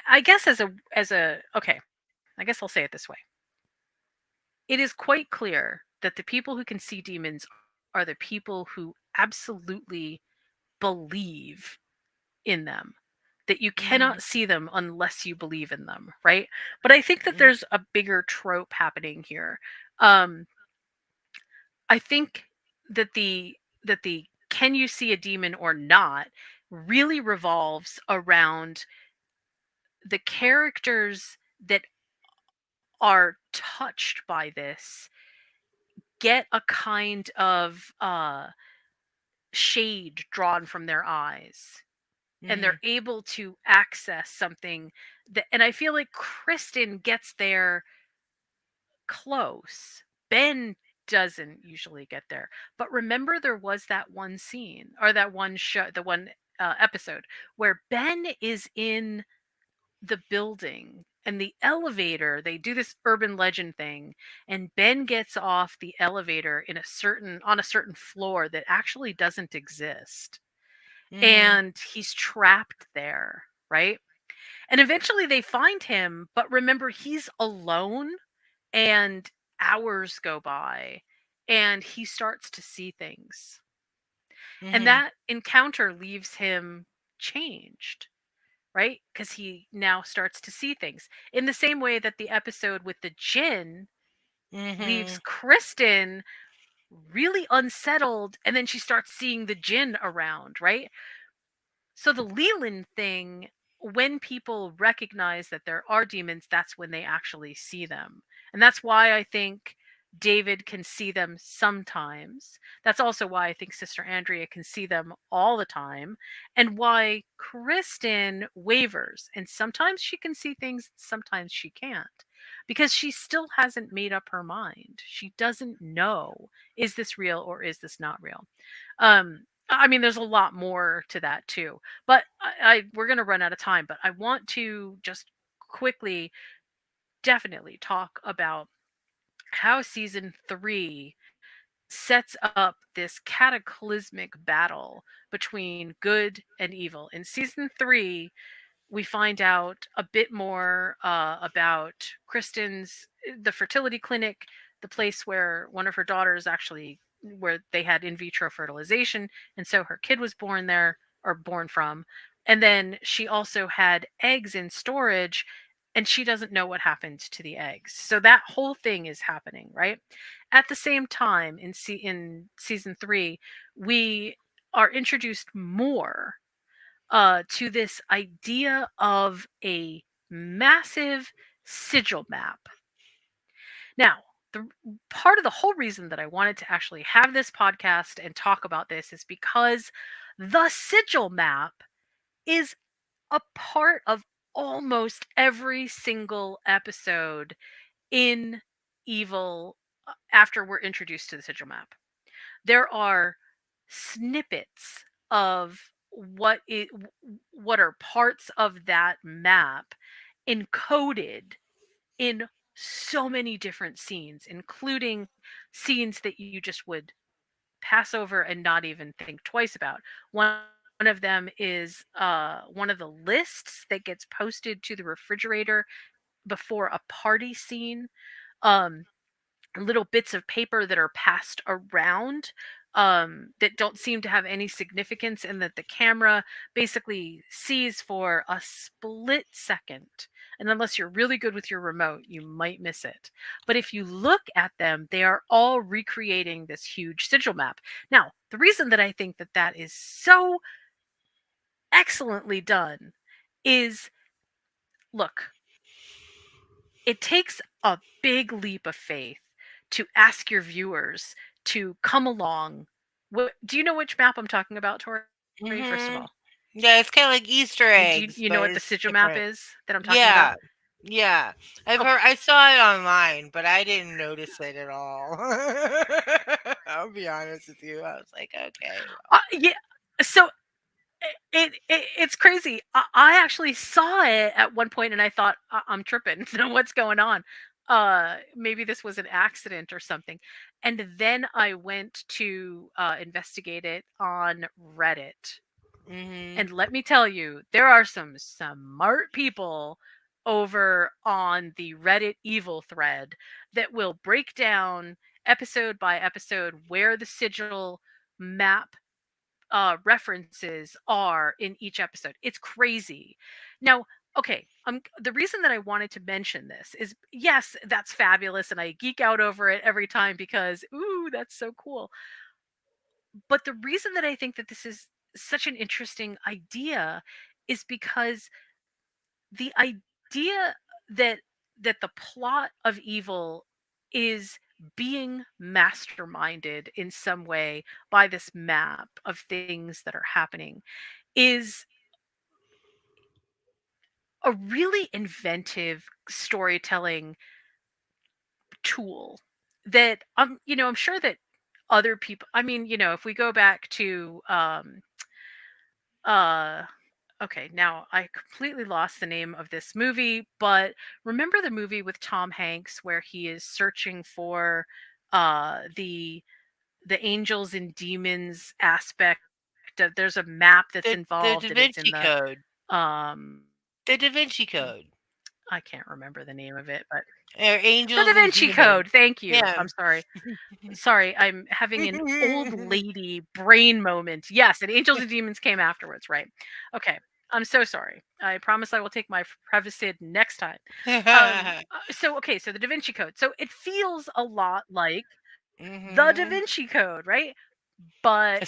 I guess as a okay, I guess I'll say it this way. It is quite clear that the people who can see demons are the people who absolutely believe in them, that you Mhm. cannot see them unless you believe in them, right? But I think that Mhm. there's a bigger trope happening here. Um, I think that the can you see a demon or not really revolves around the characters that are touched by this get a kind of shade drawn from their eyes, and they're Mhm. able to access something that, and I feel like Kristen gets there close. Ben doesn't usually get there. But remember there was that one scene or that one show, the one episode where Ben is in the building and the elevator, they do this urban legend thing, and Ben gets off the elevator in a certain on a certain floor that actually doesn't exist, Mhm. and he's trapped there, right? And eventually they find him, but remember he's alone, and hours go by and he starts to see things. And Mhm. that encounter leaves him changed, right? Because he now starts to see things. In the same way that the episode with the Jinn leaves Mhm. Kristen really unsettled, and then she starts seeing the Jinn around, right? So the Leland thing, when people recognize that there are demons, that's when they actually see them. And that's why I think David can see them sometimes. That's also why I think Sister Andrea can see them all the time. And why Kristen wavers. And sometimes she can see things, sometimes she can't. Because she still hasn't made up her mind. She doesn't know, is this real or is this not real? I mean, there's a lot more to that too. But I we're gonna run out of time. But I want to just quickly, definitely talk about how season 3 sets up this cataclysmic battle between good and evil. In season 3, we find out a bit more about Kristen's the fertility clinic, the place where one of her daughters actually where they had in vitro fertilization, and so her kid was born there or born from. And then she also had eggs in storage, and she doesn't know what happened to the eggs. So that whole thing is happening, right? At the same time, in season 3, we are introduced more to this idea of a massive sigil map. Now, the part of the whole reason that I wanted to actually have this podcast and talk about this is because the sigil map is a part of almost every single episode in Evil after we're introduced to the sigil map. There are snippets of what are parts of that map encoded in so many different scenes, including scenes that you just would pass over and not even think twice about. One of them is one of the lists that gets posted to the refrigerator before a party scene. Um, Little bits of paper that are passed around that don't seem to have any significance, and that the camera basically sees for a split second. And unless you're really good with your remote, you might miss it. But if you look at them, they are all recreating this huge sigil map. Now, the reason that I think that that is so excellently done is look, it takes a big leap of faith to ask your viewers to come along. Do you know which map I'm talking about, Tori? First of Mhm. all, Yeah, it's kinda like Easter eggs, you know but what the it's sigil map different. is that I'm talking about? Yeah. Yeah. Okay, I saw it online, but I didn't notice it at all. I'll be honest with you. I was like, "Okay, well." yeah. So it's crazy. I actually saw it at one point, and I thought I'm tripping. What's going on? Maybe this was an accident or something. And then I went to investigate it on Reddit. Mhm. And let me tell you, there are some smart people over on the Reddit evil thread that will break down episode by episode where the sigil map references are in each episode. It's crazy. Now, okay, the reason that I wanted to mention this is yes, that's fabulous, and I geek out over it every time because ooh, that's so cool. But the reason that I think that this is such an interesting idea is because the idea that the plot of evil is being masterminded in some way by this map of things that are happening is a really inventive storytelling tool that I'm sure that other people, I mean, if we go back to uh okay, now I completely lost the name of this movie, but remember the movie with Tom Hanks where he is searching for the angels and demons aspect of, there's a map that's The involved Da and it's in Vinci the Code. um The Da Vinci Code. I can't remember the name of it, but Or the Da Angels and Vinci Demons. Code. Thank you. Yeah. I'm sorry. Sorry, I'm having an old lady brain moment. Yes, and Angels and Demons came afterwards, right? Okay. I'm so sorry. I promise I will take my Prevacid next time. So okay, so the Da Vinci Code. So it feels a lot like the Da Mhm. Vinci Code, right? But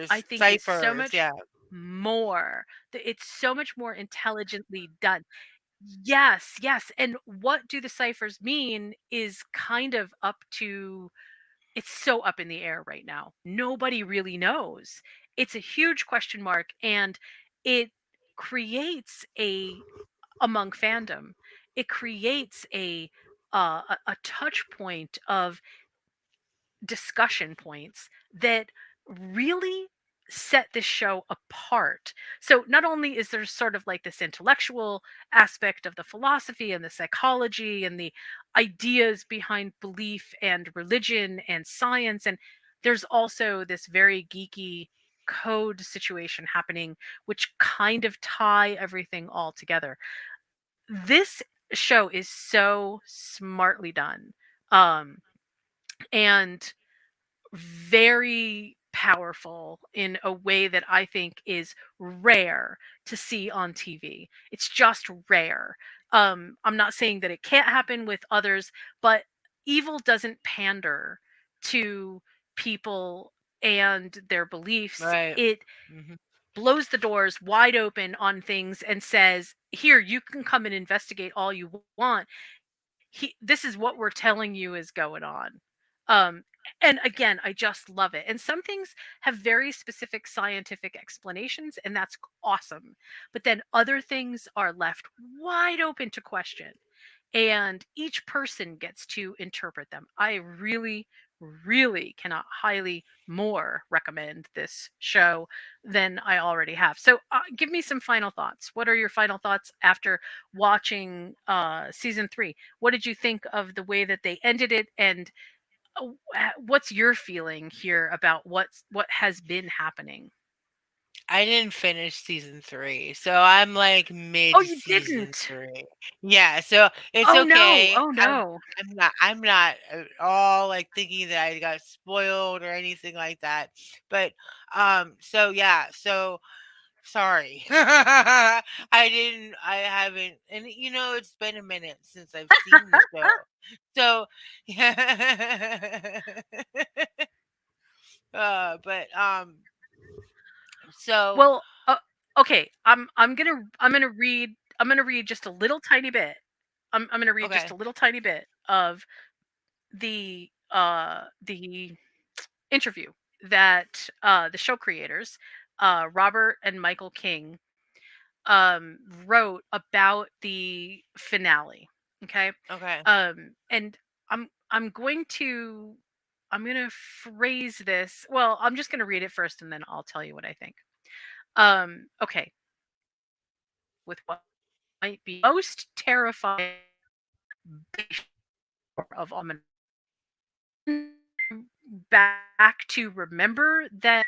I Ciphers. think is so Ciphers, much yeah. more. It's so much more intelligently done. Yes, yes. And what do the ciphers mean is kind of up to, it's so up in the air right now. Nobody really knows. It's a huge question mark, and it creates among fandom, it creates a touch point of discussion points that really set this show apart. So not only is there sort of like this intellectual aspect of the philosophy and the psychology and the ideas behind belief and religion and science, and there's also this very geeky code situation happening which kind of tie everything all together. This show is so smartly done. Um and very powerful in a way that I think is rare to see on TV. It's just rare. I'm not saying that it can't happen with others, but evil doesn't pander to people and their beliefs. Right. It Mhm. blows the doors wide open on things and says, "Here, you can come and investigate all you want. This is what we're telling you is going on." um and again, I just love it, and some things have very specific scientific explanations, and that's awesome, but then other things are left wide open to question, and each person gets to interpret them. I really, really cannot highly more recommend this show than I already have. So, give me some final thoughts. What are your final thoughts after watching season 3? What did you think of the way that they ended it, and what's your feeling here about what has been happening? I didn't finish season 3, so I'm, like, Oh, you mid-season didn't. 3. Yeah, so it's Oh no. okay. Oh I'm no. I'm not at all, like, thinking that I got spoiled or anything like that, but, so, yeah, so sorry. I haven't and, it's been a minute since I've seen the show. So, but, so Well, okay. I'm gonna read just a little tiny bit. I'm gonna read just okay, a little tiny bit of the interview that the show creators, Robert and Michael King, wrote about the finale. Okay. okay, And I'm going to phrase this. Well, I'm just going to read it first and then I'll tell you what I think. Okay. With what might be most terrifying of all, back to remember that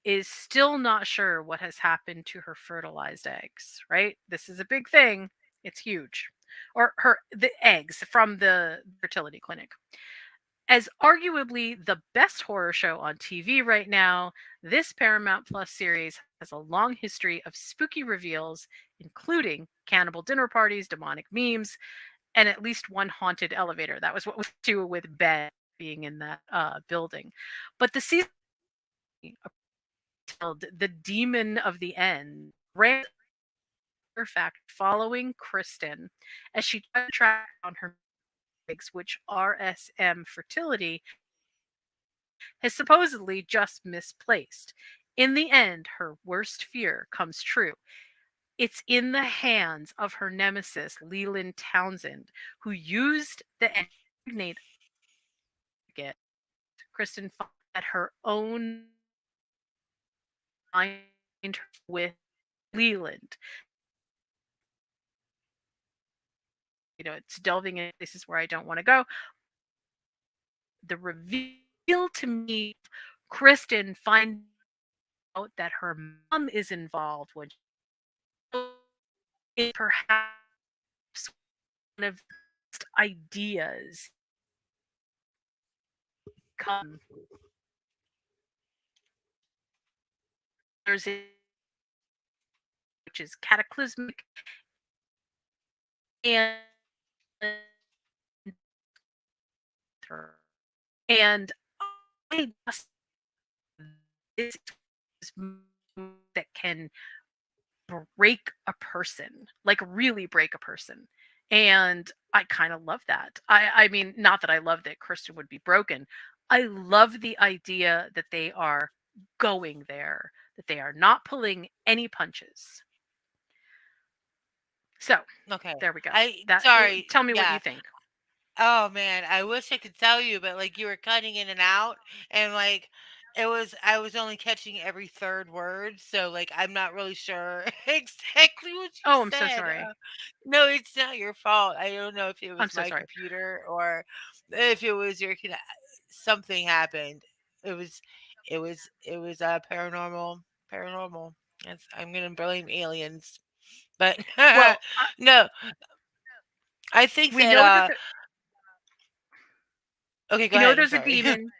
is still not sure what has happened to her fertilized eggs, right? This is a big thing. It's huge. Or the eggs from the fertility clinic. As arguably the best horror show on TV right now, this Paramount Plus series has a long history of spooky reveals, including cannibal dinner parties, demonic memes, and at least one haunted elevator. That was what we do with Ben being in that building. But the season, the demon of the end, ran fact following Kristen as she tried to track down her eggs, which RSM fertility has supposedly just misplaced. In the end, her worst fear comes true. It's in the hands of her nemesis, Leland Townsend, who used the impregnate it. Kristen fought at her own mind with Leland. It's delving in places where I don't want to go. The reveal to me, Kristen finds out that her mom is involved when it perhaps one of the ideas come there's which is cataclysmic and her. And I just this is that can break a person, like really break a person. And I kind of love that. I mean, not that I love that Kristen would be broken. I love the idea that they are going there, that they are not pulling any punches. So okay. there we go. I sorry, Tell me what yeah. you think. Oh man, I wish I could tell you, but like you were cutting in and out, and like I was only catching every third word, so, like, I'm not really sure exactly what you Oh, I'm so said. sorry. No, it's not your fault. I don't know if it I'm was so my sorry. computer or if it was your something happened. It was paranormal. That's I'm gonna blame aliens. But Well, no, I think we that know that okay, go we know ahead. I'm there's a sorry. demon.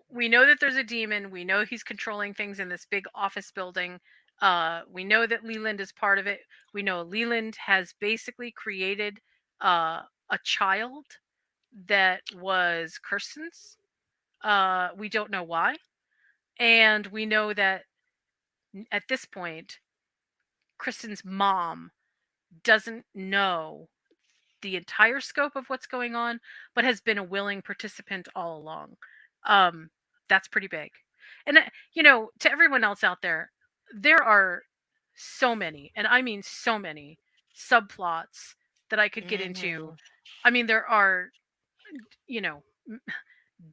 We know that there's a demon. We know he's controlling things in this big office building. We know that Leland is part of it. We know Leland has basically created a child that was Kirsten's. We don't know why. And we know that at this point, Kristen's mom doesn't know the entire scope of what's going on, but has been a willing participant all along. Um, that's pretty big. And, to everyone else out there are so many, and I mean so many subplots that I could get into. Mhm. I mean, there are, you know,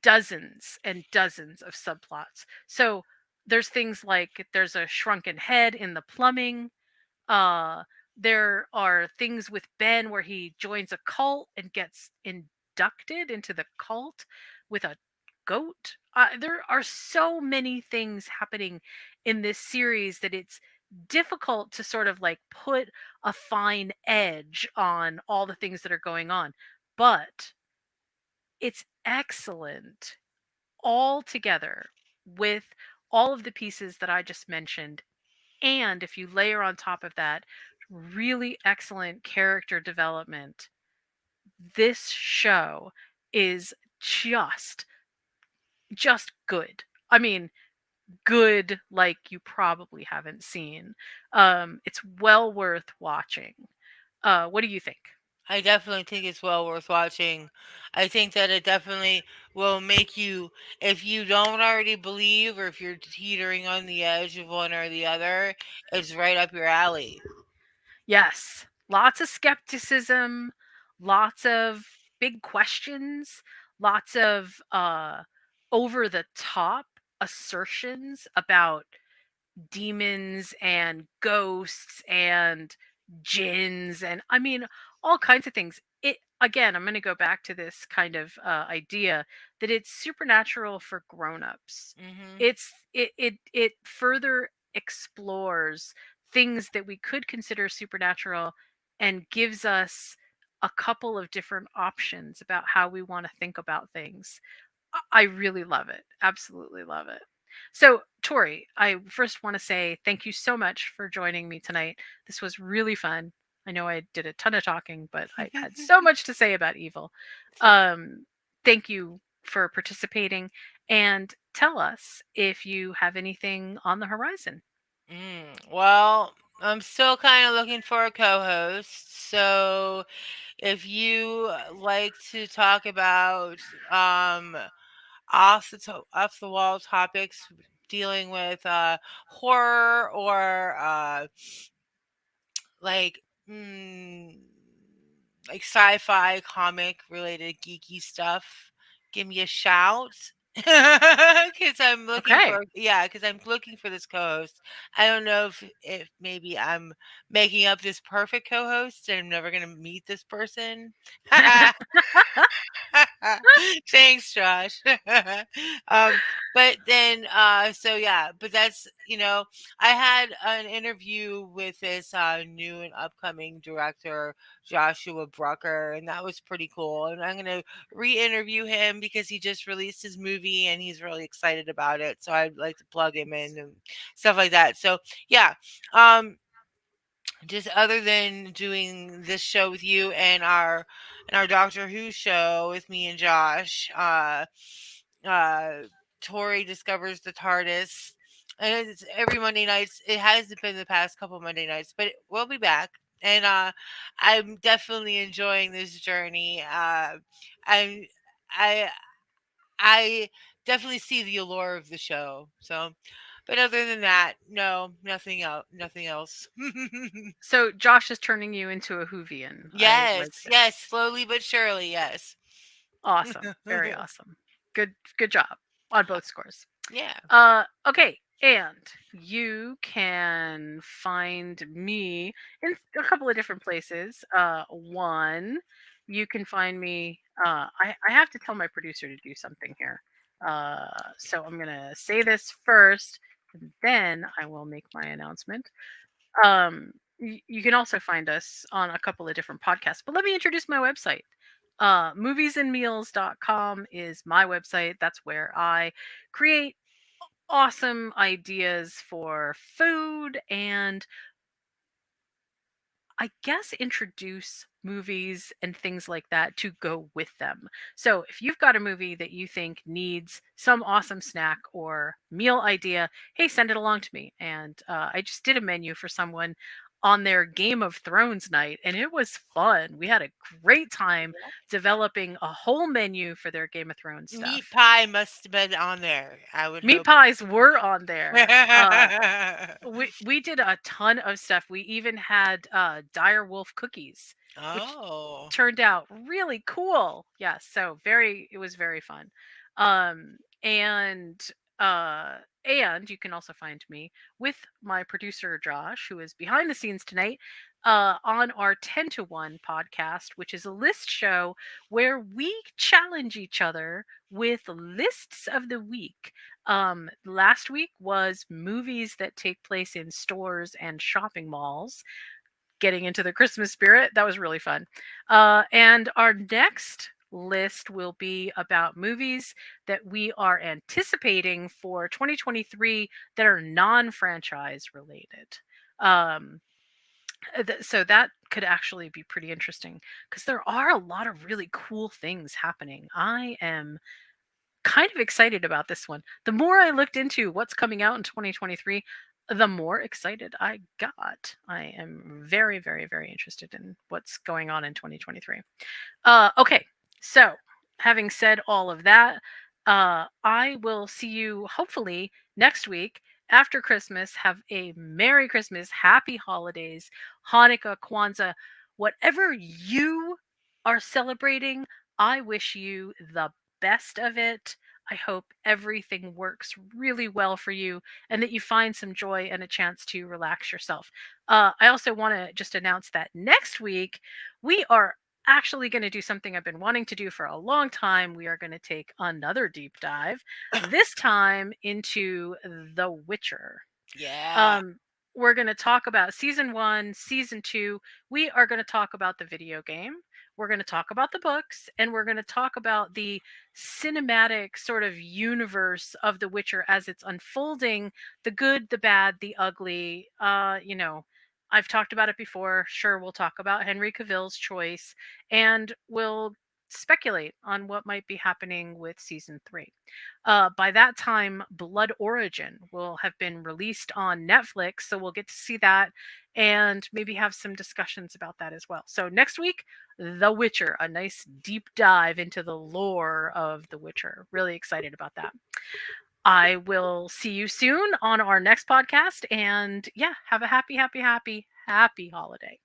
dozens and dozens of subplots. So there's things like there's a shrunken head in the plumbing. uh, there are things with Ben where he joins a cult and gets inducted into the cult with a goat. There are so many things happening in this series that it's difficult to sort of like put a fine edge on all the things that are going on. But it's excellent all together with all of the pieces that I just mentioned, and if you layer on top of that really excellent character development, this show is just good. I mean, good like you probably haven't seen. It's well worth watching. What do you think? I definitely think it's well worth watching. I think that it definitely will make you, if you don't already believe or if you're teetering on the edge of one or the other, it's right up your alley. Yes, lots of skepticism, lots of big questions, lots of over the top assertions about demons and ghosts and jinns, and I mean all kinds of things. It again, I'm going to go back to this kind of idea that it's supernatural for grown-ups. Mhm. It further explores things that we could consider supernatural and gives us a couple of different options about how we want to think about things. I really love it. Absolutely love it. So, Tori, I first want to say thank you so much for joining me tonight. This was really fun. I know I did a ton of talking, but I had so much to say about evil. Um, Thank you for participating, and tell us if you have anything on the horizon. Well, I'm still kind of looking for a co-host. So, if you like to talk about off the wall topics dealing with horror or like mm, like sci-fi comic related geeky stuff, give me a shout. Because I'm looking Okay. for, yeah, because I'm looking for this co-host. I don't know if maybe I'm making up this perfect co-host and I'm never gonna meet this person. Thanks, Josh. um, but then, so yeah, but that's, I had an interview with this new and upcoming director, Joshua Brucker, and that was pretty cool. And I'm going to re interview him because he just released his movie and he's really excited about it. So I'd like to plug him in and stuff like that. So, yeah. Um, just other than doing this show with you and our Doctor Who show with me and Josh, uh, Tori discovers the TARDIS, and it's every Monday nights. It hasn't been the past couple Monday nights, but we'll be back. And I'm definitely enjoying this journey. I'm I I definitely see the allure of the show. So, but other than that, no, nothing else. Nothing else. So Josh is turning you into a Whovian. I like Yes, yes, this. slowly but surely, yes. Awesome. Very awesome. Good job on both scores. Yeah. Okay, and you can find me in a couple of different places. One, you can find me. I have to tell my producer to do something here. So I'm gonna say this first, and then I will make my announcement. You can also find us on a couple of different podcasts, but let me introduce my website. Moviesandmeals.com is my website. That's where I create awesome ideas for food and I guess introduce movies and things like that to go with them. So if you've got a movie that you think needs some awesome snack or meal idea, hey, send it along to me. And I just did a menu for someone on their Game of Thrones night, and it was fun. We had a great time developing a whole menu for their Game of Thrones Meat stuff. pie must have been on there. I would Meat hope. pies were on there. We did a ton of stuff. We even had dire wolf cookies, which Oh. turned out really cool. Yes, so very it was very fun. Um and uh and you can also find me with my producer Josh, who is behind the scenes tonight, on our 10 to 1 podcast, which is a list show where we challenge each other with lists of the week. Last week was movies that take place in stores and shopping malls, getting into the Christmas spirit. That was really fun. And our next list will be about movies that we are anticipating for 2023 that are non-franchise related. Um, so that could actually be pretty interesting because there are a lot of really cool things happening. I am kind of excited about this one. The more I looked into what's coming out in 2023, the more excited I got. I am very, very, very interested in what's going on in 2023. Okay, so having said all of that, I will see you hopefully next week after Christmas. Have a Merry Christmas, Happy Holidays, Hanukkah, Kwanzaa, whatever you are celebrating. I wish you the best of it. I hope everything works really well for you and that you find some joy and a chance to relax yourself. I also want to just announce that next week we are actually going to do something I've been wanting to do for a long time. We are going to take another deep dive, this time into The Witcher. Yeah. Um, we're going to talk about season one, season two. We are going to talk about the video game. We're going to talk about the books, and we're going to talk about the cinematic sort of universe of The Witcher as it's unfolding, the good, the bad, the ugly. I've talked about it before. Sure, we'll talk about Henry Cavill's choice, and we'll speculate on what might be happening with season three. By that time, Blood Origin will have been released on Netflix, so we'll get to see that and maybe have some discussions about that as well. So next week, The Witcher, a nice deep dive into the lore of The Witcher. Really excited about that. I will see you soon on our next podcast, and yeah, have a happy, happy, happy, happy holiday.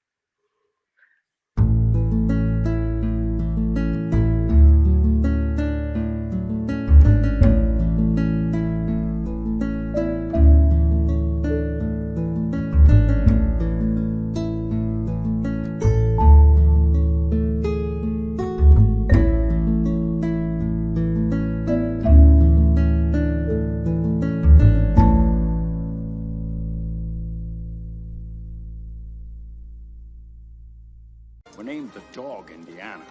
We named the dog Indiana.